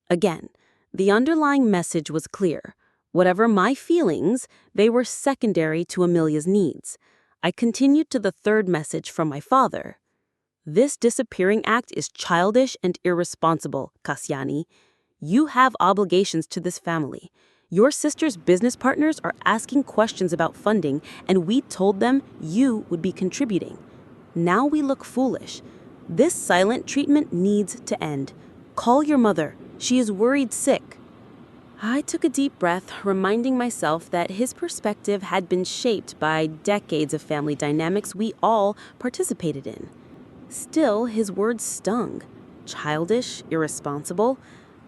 Again, the underlying message was clear. Whatever my feelings, they were secondary to Amelia's needs. I continued to the third message from my father. "This disappearing act is childish and irresponsible, Kassiani. You have obligations to this family. Your sister's business partners are asking questions about funding, and we told them you would be contributing. Now we look foolish. This silent treatment needs to end. Call your mother. She is worried sick." I took a deep breath, reminding myself that his perspective had been shaped by decades of family dynamics we all participated in. Still, his words stung. Childish, irresponsible.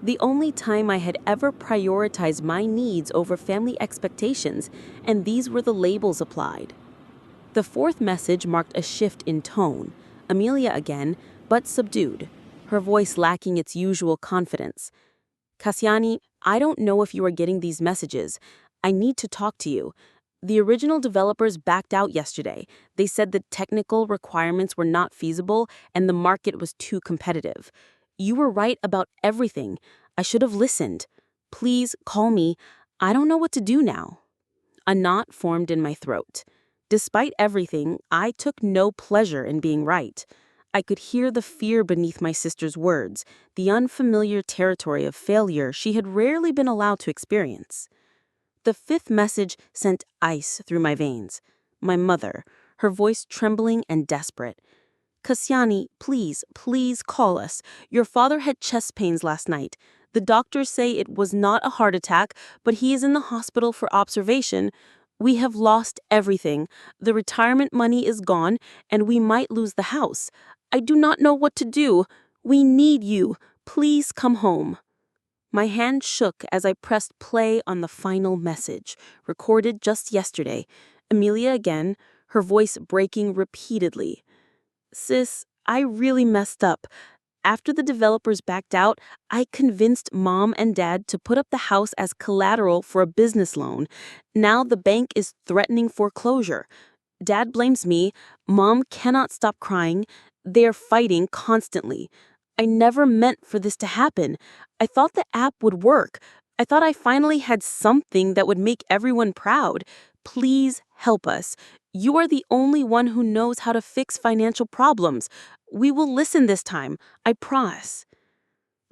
The only time I had ever prioritized my needs over family expectations, and these were the labels applied. The fourth message marked a shift in tone. Amelia again, but subdued, her voice lacking its usual confidence. "Kassiani, I don't know if you are getting these messages. I need to talk to you. The original developers backed out yesterday. They said the technical requirements were not feasible and the market was too competitive. You were right about everything. I should have listened. Please call me. I don't know what to do now." A knot formed in my throat. Despite everything, I took no pleasure in being right. I could hear the fear beneath my sister's words, the unfamiliar territory of failure she had rarely been allowed to experience. The fifth message sent ice through my veins. My mother, her voice trembling and desperate. "Kassiani, please, please call us. Your father had chest pains last night. The doctors say it was not a heart attack, but he is in the hospital for observation. We have lost everything. The retirement money is gone, and we might lose the house. I do not know what to do. We need you. Please come home." My hand shook as I pressed play on the final message, recorded just yesterday. Amelia again, her voice breaking repeatedly. "Sis, I really messed up. After the developers backed out, I convinced Mom and Dad to put up the house as collateral for a business loan. Now the bank is threatening foreclosure. Dad blames me. Mom cannot stop crying. They are fighting constantly. I never meant for this to happen. I thought the app would work. I thought I finally had something that would make everyone proud. Please help us. You are the only one who knows how to fix financial problems. We will listen this time, I promise."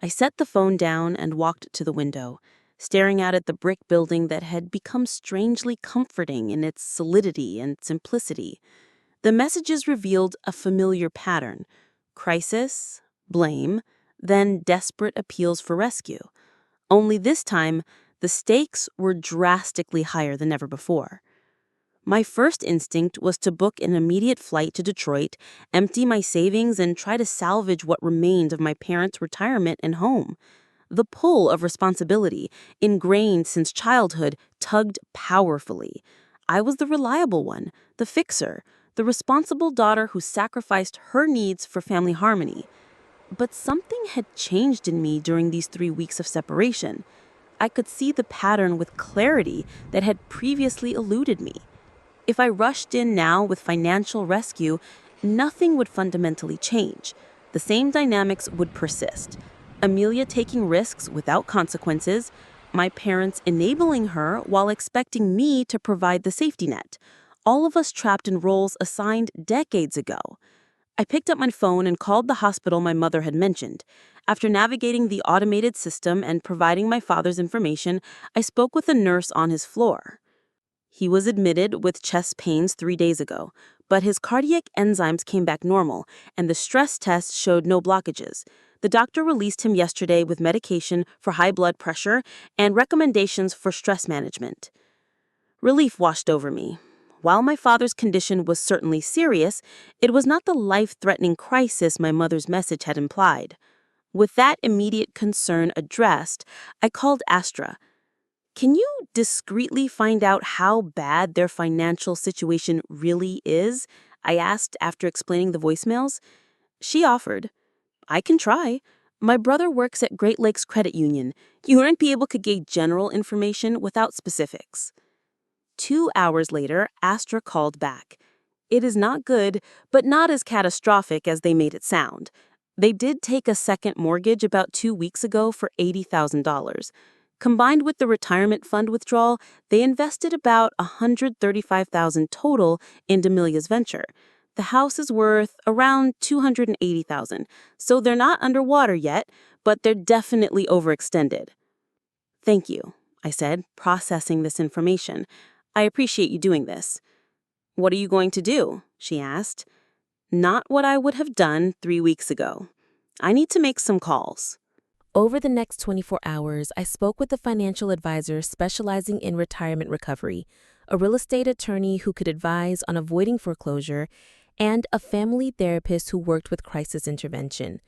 I set the phone down and walked to the window, staring out at the brick building that had become strangely comforting in its solidity and simplicity. The messages revealed a familiar pattern: crisis, blame, then desperate appeals for rescue. Only this time, the stakes were drastically higher than ever before. My first instinct was to book an immediate flight to Detroit, empty my savings, and try to salvage what remained of my parents' retirement and home. The pull of responsibility, ingrained since childhood, tugged powerfully. I was the reliable one, the fixer, the responsible daughter who sacrificed her needs for family harmony. But something had changed in me during these 3 weeks of separation. I could see the pattern with clarity that had previously eluded me. If I rushed in now with financial rescue, nothing would fundamentally change. The same dynamics would persist. Amelia taking risks without consequences, my parents enabling her while expecting me to provide the safety net. All of us trapped in roles assigned decades ago. I picked up my phone and called the hospital my mother had mentioned. After navigating the automated system and providing my father's information, I spoke with a nurse on his floor. He was admitted with chest pains 3 days ago, but his cardiac enzymes came back normal, and the stress test showed no blockages. The doctor released him yesterday with medication for high blood pressure and recommendations for stress management. Relief washed over me. While my father's condition was certainly serious, it was not the life-threatening crisis my mother's message had implied. With that immediate concern addressed, I called Astra. "Can you discreetly find out how bad their financial situation really is?" I asked after explaining the voicemails. She offered. "I can try. My brother works at Great Lakes Credit Union. You wouldn't be able to get general information without specifics." 2 hours later, Astra called back. "It is not good, but not as catastrophic as they made it sound. They did take a second mortgage about 2 weeks ago for $80,000. Combined with the retirement fund withdrawal, they invested about $135,000 total into Amelia's venture. The house is worth around $280,000, so they're not underwater yet, but they're definitely overextended." "Thank you," I said, processing this information. "I appreciate you doing this." "What are you going to do?" she asked. "Not what I would have done 3 weeks ago. I need to make some calls." Over the next 24 hours, I spoke with a financial advisor specializing in retirement recovery, a real estate attorney who could advise on avoiding foreclosure, and a family therapist who worked with crisis intervention.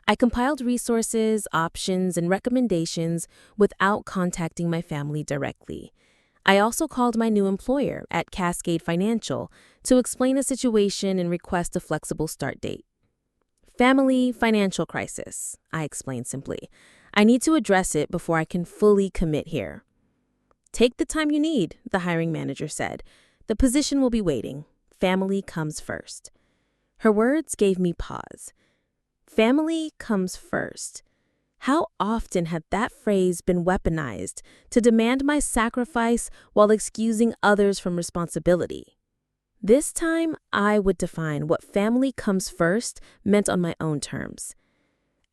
I compiled resources, options, and recommendations without contacting my family directly. I also called my new employer at Cascade Financial to explain the situation and request a flexible start date. "Family financial crisis," I explained simply. "I need to address it before I can fully commit here." "Take the time you need," the hiring manager said. "The position will be waiting. Family comes first." Her words gave me pause. Family comes first. How often had that phrase been weaponized to demand my sacrifice while excusing others from responsibility? This time, I would define what family comes first meant on my own terms.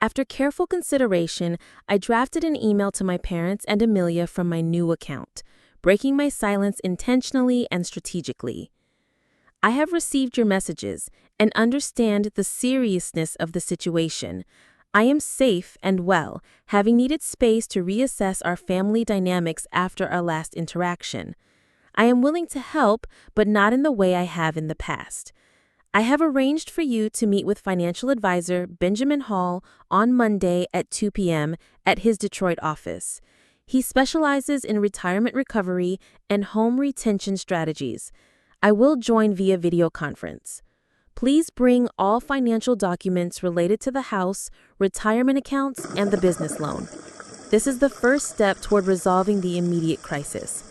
After careful consideration, I drafted an email to my parents and Amelia from my new account, breaking my silence intentionally and strategically. "I have received your messages and understand the seriousness of the situation. I am safe and well, having needed space to reassess our family dynamics after our last interaction. I am willing to help, but not in the way I have in the past. I have arranged for you to meet with financial advisor Benjamin Hall on Monday at 2 p.m. at his Detroit office. He specializes in retirement recovery and home retention strategies. I will join via video conference. Please bring all financial documents related to the house, retirement accounts, and the business loan. This is the first step toward resolving the immediate crisis.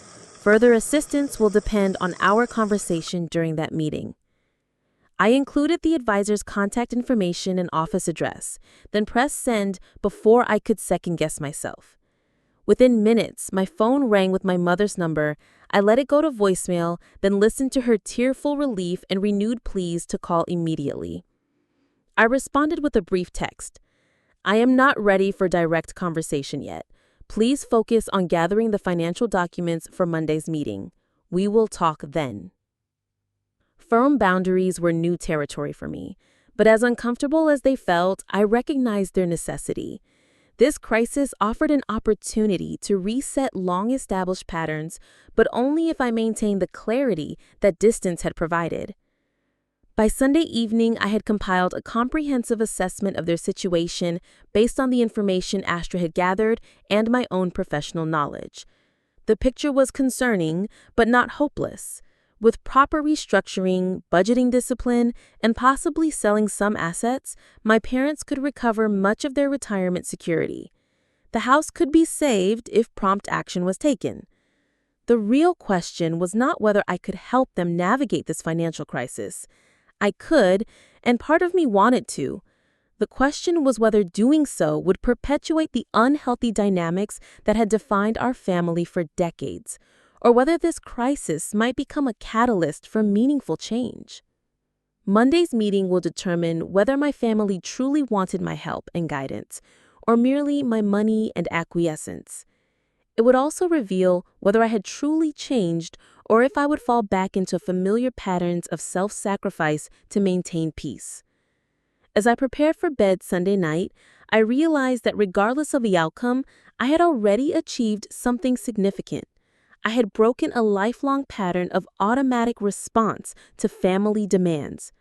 Further assistance will depend on our conversation during that meeting. I included the advisor's contact information and office address, then pressed send before I could second-guess myself. Within minutes, my phone rang with my mother's number. I let it go to voicemail, then listened to her tearful relief and renewed pleas to call immediately. I responded with a brief text. I am not ready for direct conversation yet. Please focus on gathering the financial documents for Monday's meeting. We will talk then. Firm boundaries were new territory for me, but as uncomfortable as they felt, I recognized their necessity. This crisis offered an opportunity to reset long-established patterns, but only if I maintained the clarity that distance had provided. By Sunday evening, I had compiled a comprehensive assessment of their situation based on the information Astra had gathered and my own professional knowledge. The picture was concerning, but not hopeless. With proper restructuring, budgeting discipline, and possibly selling some assets, my parents could recover much of their retirement security. The house could be saved if prompt action was taken. The real question was not whether I could help them navigate this financial crisis. I could, and part of me wanted to. The question was whether doing so would perpetuate the unhealthy dynamics that had defined our family for decades, or whether this crisis might become a catalyst for meaningful change. Monday's meeting will determine whether my family truly wanted my help and guidance, or merely my money and acquiescence. It would also reveal whether I had truly changed or if I would fall back into familiar patterns of self-sacrifice to maintain peace. As I prepared for bed Sunday night, I realized that regardless of the outcome, I had already achieved something significant. I had broken a lifelong pattern of automatic response to family demands.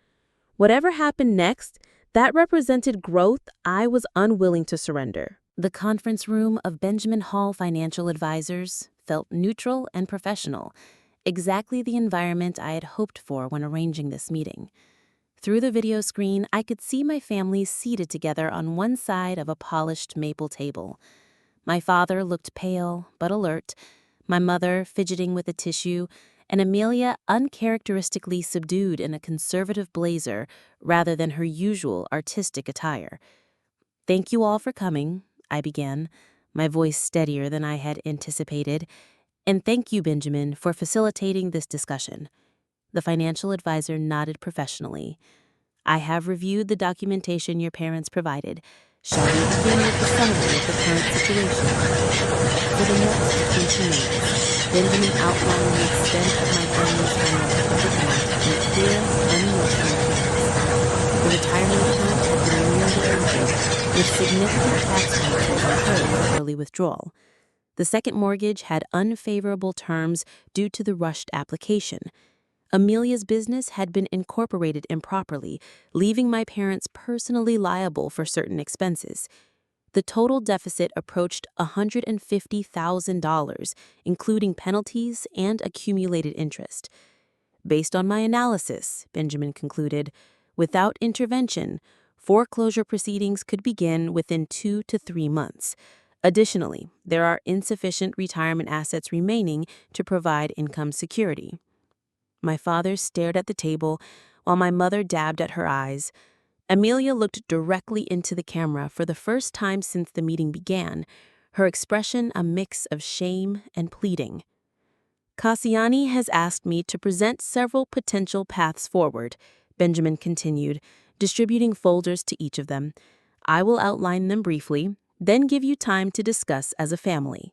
Whatever happened next, that represented growth I was unwilling to surrender. The conference room of Benjamin Hall Financial Advisors felt neutral and professional, exactly the environment I had hoped for when arranging this meeting. Through the video screen, I could see my family seated together on one side of a polished maple table. My father looked pale but alert, my mother fidgeting with a tissue, and Amelia uncharacteristically subdued in a conservative blazer rather than her usual artistic attire. "Thank you all for coming," I began, my voice steadier than I had anticipated, "and thank you, Benjamin, for facilitating this discussion." The financial advisor nodded professionally. "I have reviewed the documentation your parents provided. Shall we begin with the summary of the current situation?" For the next 20 minutes, Benjamin outlined the extent of my family's financial predicament in clear, unemotional terms. The retirement account had been nearly empty, with significant tax penalties incurred for early withdrawal. The second mortgage had unfavorable terms due to the rushed application. Amelia's business had been incorporated improperly, leaving my parents personally liable for certain expenses. The total deficit approached $150,000, including penalties and accumulated interest. Based on my analysis, Benjamin concluded, without intervention, foreclosure proceedings could begin within 2 to 3 months. Additionally, there are insufficient retirement assets remaining to provide income security. My father stared at the table while my mother dabbed at her eyes. Amelia looked directly into the camera for the first time since the meeting began, her expression a mix of shame and pleading. "Kassiani has asked me to present several potential paths forward," Benjamin continued, distributing folders to each of them. "I will outline them briefly, then give you time to discuss as a family."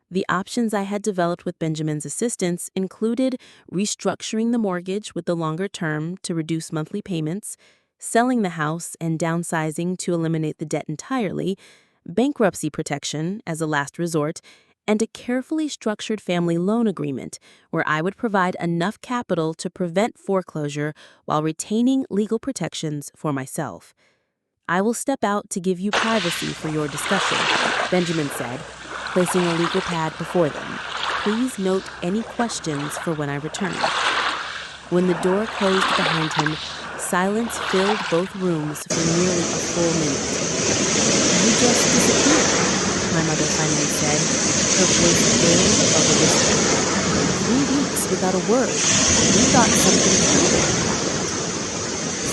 The options I had developed with Benjamin's assistance included restructuring the mortgage with the longer term to reduce monthly payments, selling the house and downsizing to eliminate the debt entirely, bankruptcy protection as a last resort, and a carefully structured family loan agreement where I would provide enough capital to prevent foreclosure while retaining legal protections for myself. "I will step out to give you privacy for your discussion," Benjamin said, placing a legal pad before them. "Please note any questions for when I return." When the door closed behind him, silence filled both rooms for nearly a full minute. "You just disappeared," my mother finally said, her voice barely above a whisper. "3 weeks without a word. We thought something terrible had happened."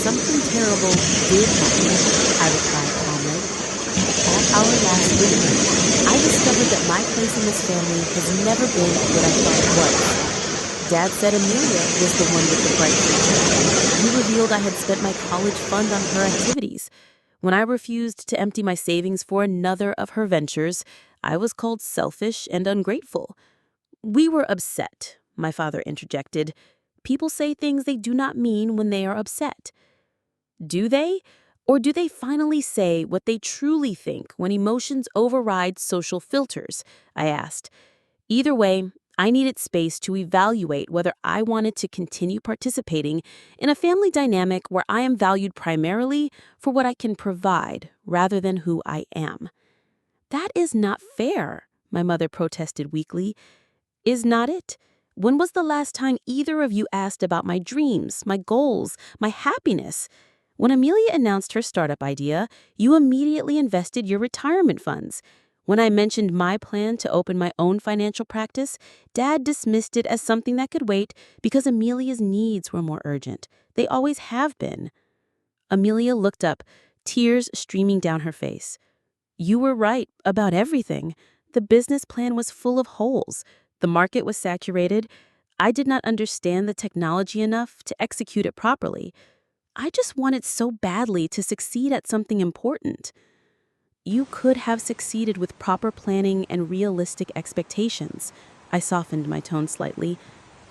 "Something terrible did happen," I replied calmly. "At our last dinner, I discovered that my place in this family has never been what I thought it was. Dad said Amelia was the one with the bright future. He revealed I had spent my college fund on her activities. When I refused to empty my savings for another of her ventures, I was called selfish and ungrateful." "We were upset," my father interjected. "People say things they do not mean when they are upset." "Do they? Or do they finally say what they truly think when emotions override social filters?" I asked. Either way, I needed space to evaluate whether I wanted to continue participating in a family dynamic where I am valued primarily for what I can provide rather than who I am. "That is not fair," my mother protested weakly. "Is not it? When was the last time either of you asked about my dreams, my goals, my happiness? When Amelia announced her startup idea, you immediately invested your retirement funds. When I mentioned my plan to open my own financial practice, Dad dismissed it as something that could wait because Amelia's needs were more urgent. They always have been." Amelia looked up, tears streaming down her face. "You were right about everything. The business plan was full of holes. The market was saturated. I did not understand the technology enough to execute it properly. I just wanted so badly to succeed at something important." "You could have succeeded with proper planning and realistic expectations." I softened my tone slightly.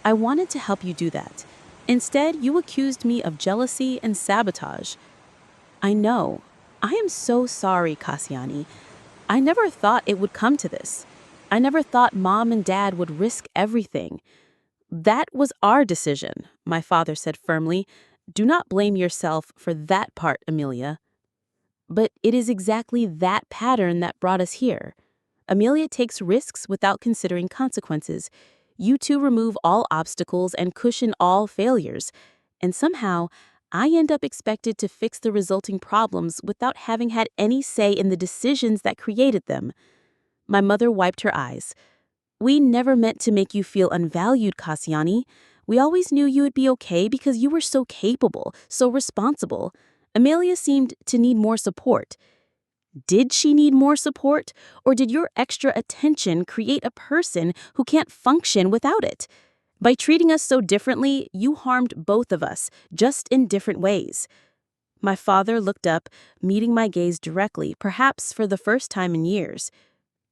"I wanted to help you do that. Instead, you accused me of jealousy and sabotage." "I know. I am so sorry, Kassiani. I never thought it would come to this. I never thought Mom and Dad would risk everything." "That was our decision," my father said firmly. "Do not blame yourself for that part, Amelia." "But it is exactly that pattern that brought us here. Amelia takes risks without considering consequences. You two remove all obstacles and cushion all failures. And somehow, I end up expected to fix the resulting problems without having had any say in the decisions that created them." My mother wiped her eyes. "We never meant to make you feel unvalued, Kassiani. We always knew you would be okay because you were so capable, so responsible. Amelia seemed to need more support." "Did she need more support, or did your extra attention create a person who can't function without it? By treating us so differently, you harmed both of us, just in different ways." My father looked up, meeting my gaze directly, perhaps for the first time in years.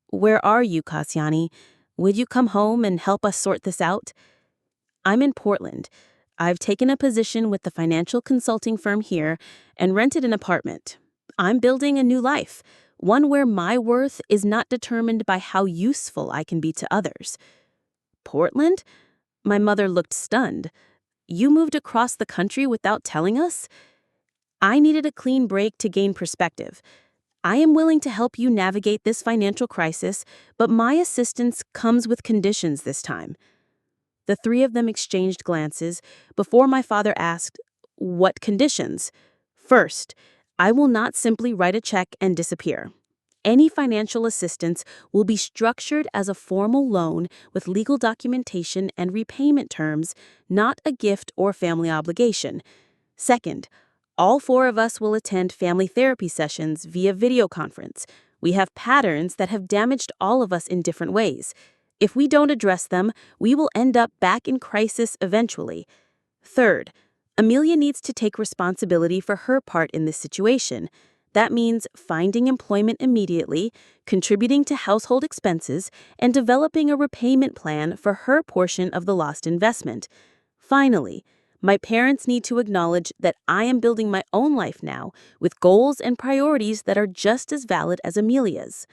"Where are you, Kassiani? Would you come home and help us sort this out?" "I'm in Portland. I've taken a position with the financial consulting firm here and rented an apartment. I'm building a new life, one where my worth is not determined by how useful I can be to others." "Portland?" My mother looked stunned. "You moved across the country without telling us?" "I needed a clean break to gain perspective. I am willing to help you navigate this financial crisis, but my assistance comes with conditions this time." The three of them exchanged glances before my father asked, "What conditions?" "First, I will not simply write a check and disappear. Any financial assistance will be structured as a formal loan with legal documentation and repayment terms, not a gift or family obligation. Second, all 4 of us will attend family therapy sessions via video conference. We have patterns that have damaged all of us in different ways. If we don't address them, we will end up back in crisis eventually. Third, Amelia needs to take responsibility for her part in this situation. That means finding employment immediately, contributing to household expenses, and developing a repayment plan for her portion of the lost investment. Finally, my parents need to acknowledge that I am building my own life now with goals and priorities that are just as valid as Amelia's."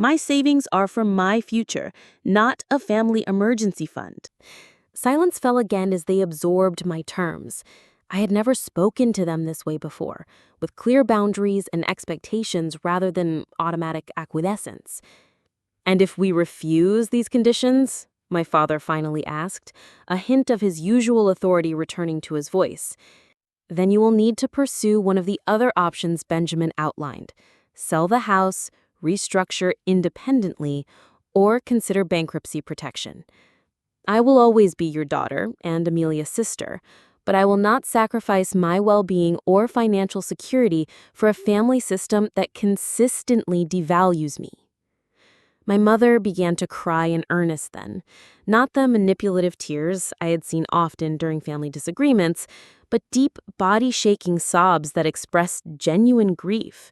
My savings are for my future, not a family emergency fund. Silence fell again as they absorbed my terms. I had never spoken to them this way before, with clear boundaries and expectations rather than automatic acquiescence. "And if we refuse these conditions?" my father finally asked, a hint of his usual authority returning to his voice. "Then you will need to pursue one of the other options Benjamin outlined. Sell the house, restructure independently, or consider bankruptcy protection. I will always be your daughter and Amelia's sister, but I will not sacrifice my well-being or financial security for a family system that consistently devalues me." My mother began to cry in earnest then, not the manipulative tears I had seen often during family disagreements, but deep, body-shaking sobs that expressed genuine grief.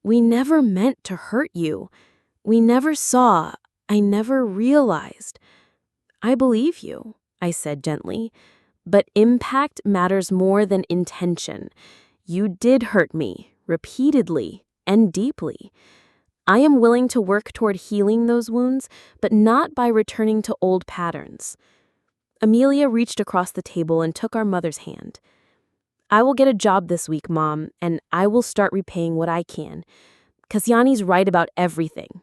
"We never meant to hurt you. We never saw. I never realized." "I believe you," I said gently, "but impact matters more than intention. You did hurt me, repeatedly and deeply. I am willing to work toward healing those wounds, but not by returning to old patterns." Amelia reached across the table and took our mother's hand. "I will get a job this week, Mom, and I will start repaying what I can. Kasyani's right about everything."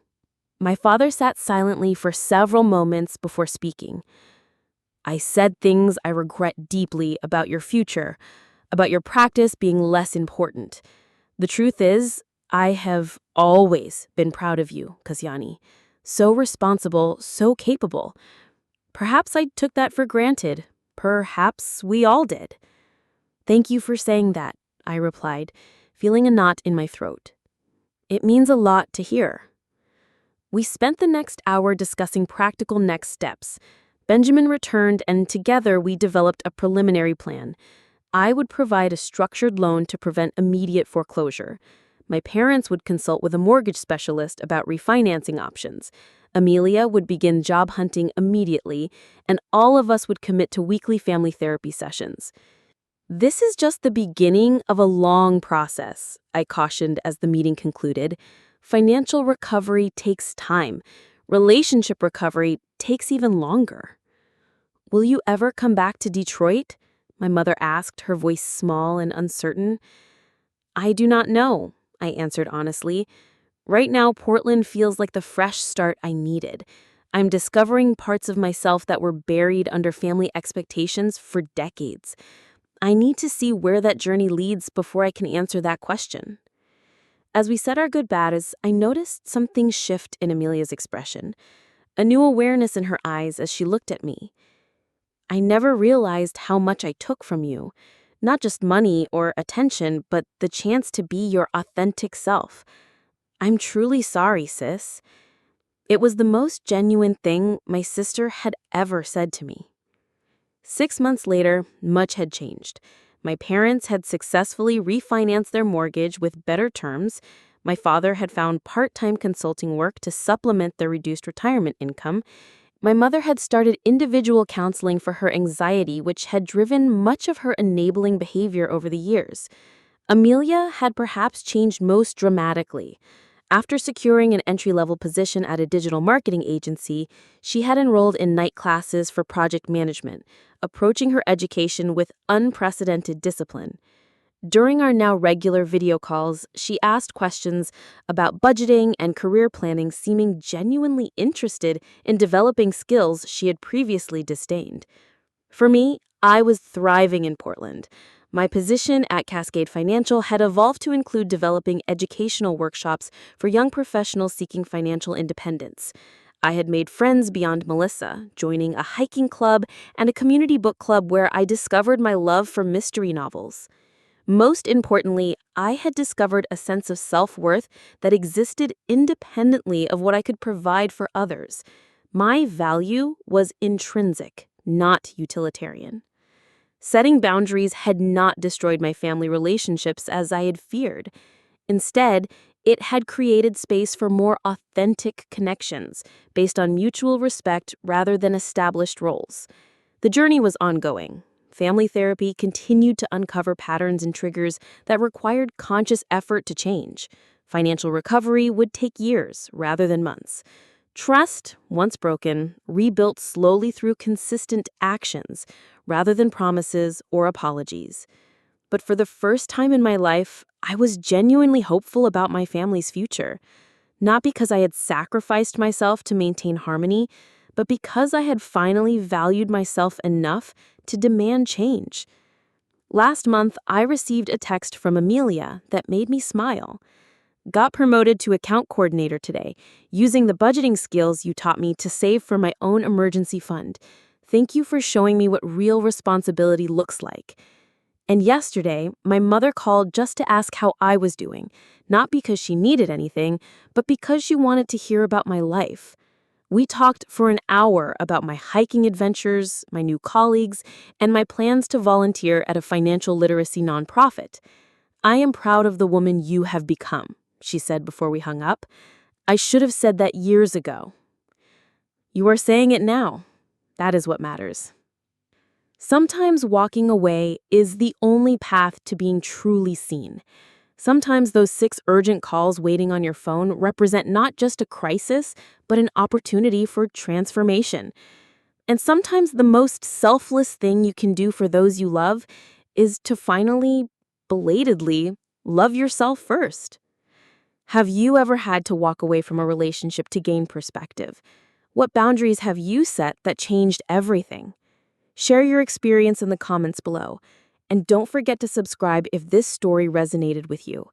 My father sat silently for several moments before speaking. "I said things I regret deeply about your future, about your practice being less important. The truth is, I have always been proud of you, Kasyani. So responsible, so capable. Perhaps I took that for granted. Perhaps we all did." "Thank you for saying that," I replied, feeling a knot in my throat. "It means a lot to hear." We spent the next hour discussing practical next steps. Benjamin returned, and together we developed a preliminary plan. I would provide a structured loan to prevent immediate foreclosure. My parents would consult with a mortgage specialist about refinancing options. Amelia would begin job hunting immediately, and all of us would commit to weekly family therapy sessions. "This is just the beginning of a long process," I cautioned as the meeting concluded. "Financial recovery takes time. Relationship recovery takes even longer." "Will you ever come back to Detroit?" my mother asked, her voice small and uncertain. "I do not know," I answered honestly. "Right now, Portland feels like the fresh start I needed. I'm discovering parts of myself that were buried under family expectations for decades. I need to see where that journey leads before I can answer that question." As we said our goodbyes, I noticed something shift in Amelia's expression, a new awareness in her eyes as she looked at me. "I never realized how much I took from you. Not just money or attention, but the chance to be your authentic self. I'm truly sorry, sis." It was the most genuine thing my sister had ever said to me. 6 months later, much had changed. My parents had successfully refinanced their mortgage with better terms. My father had found part-time consulting work to supplement their reduced retirement income. My mother had started individual counseling for her anxiety, which had driven much of her enabling behavior over the years. Amelia had perhaps changed most dramatically. After securing an entry-level position at a digital marketing agency, she had enrolled in night classes for project management, approaching her education with unprecedented discipline. During our now regular video calls, she asked questions about budgeting and career planning, seeming genuinely interested in developing skills she had previously disdained. For me, I was thriving in Portland. My position at Cascade Financial had evolved to include developing educational workshops for young professionals seeking financial independence. I had made friends beyond Melissa, joining a hiking club and a community book club where I discovered my love for mystery novels. Most importantly, I had discovered a sense of self-worth that existed independently of what I could provide for others. My value was intrinsic, not utilitarian. Setting boundaries had not destroyed my family relationships as I had feared. Instead, it had created space for more authentic connections based on mutual respect rather than established roles. The journey was ongoing. Family therapy continued to uncover patterns and triggers that required conscious effort to change. Financial recovery would take years rather than months. Trust, once broken, rebuilt slowly through consistent actions rather than promises or apologies. But for the first time in my life, I was genuinely hopeful about my family's future. Not because I had sacrificed myself to maintain harmony, but because I had finally valued myself enough to demand change. Last month, I received a text from Amelia that made me smile. Got promoted to account coordinator today, using the budgeting skills you taught me to save for my own emergency fund. Thank you for showing me what real responsibility looks like. And yesterday, my mother called just to ask how I was doing, not because she needed anything, but because she wanted to hear about my life. We talked for an hour about my hiking adventures, my new colleagues, and my plans to volunteer at a financial literacy nonprofit. I am proud of the woman you have become, she said before we hung up. I should have said that years ago. You are saying it now. That is what matters. Sometimes walking away is the only path to being truly seen. Sometimes those 6 urgent calls waiting on your phone represent not just a crisis, but an opportunity for transformation. And sometimes the most selfless thing you can do for those you love is to finally, belatedly, love yourself first. Have you ever had to walk away from a relationship to gain perspective? What boundaries have you set that changed everything? Share your experience in the comments below, and don't forget to subscribe if this story resonated with you.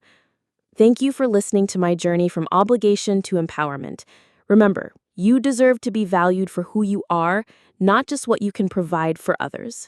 Thank you for listening to my journey from obligation to empowerment. Remember, you deserve to be valued for who you are, not just what you can provide for others.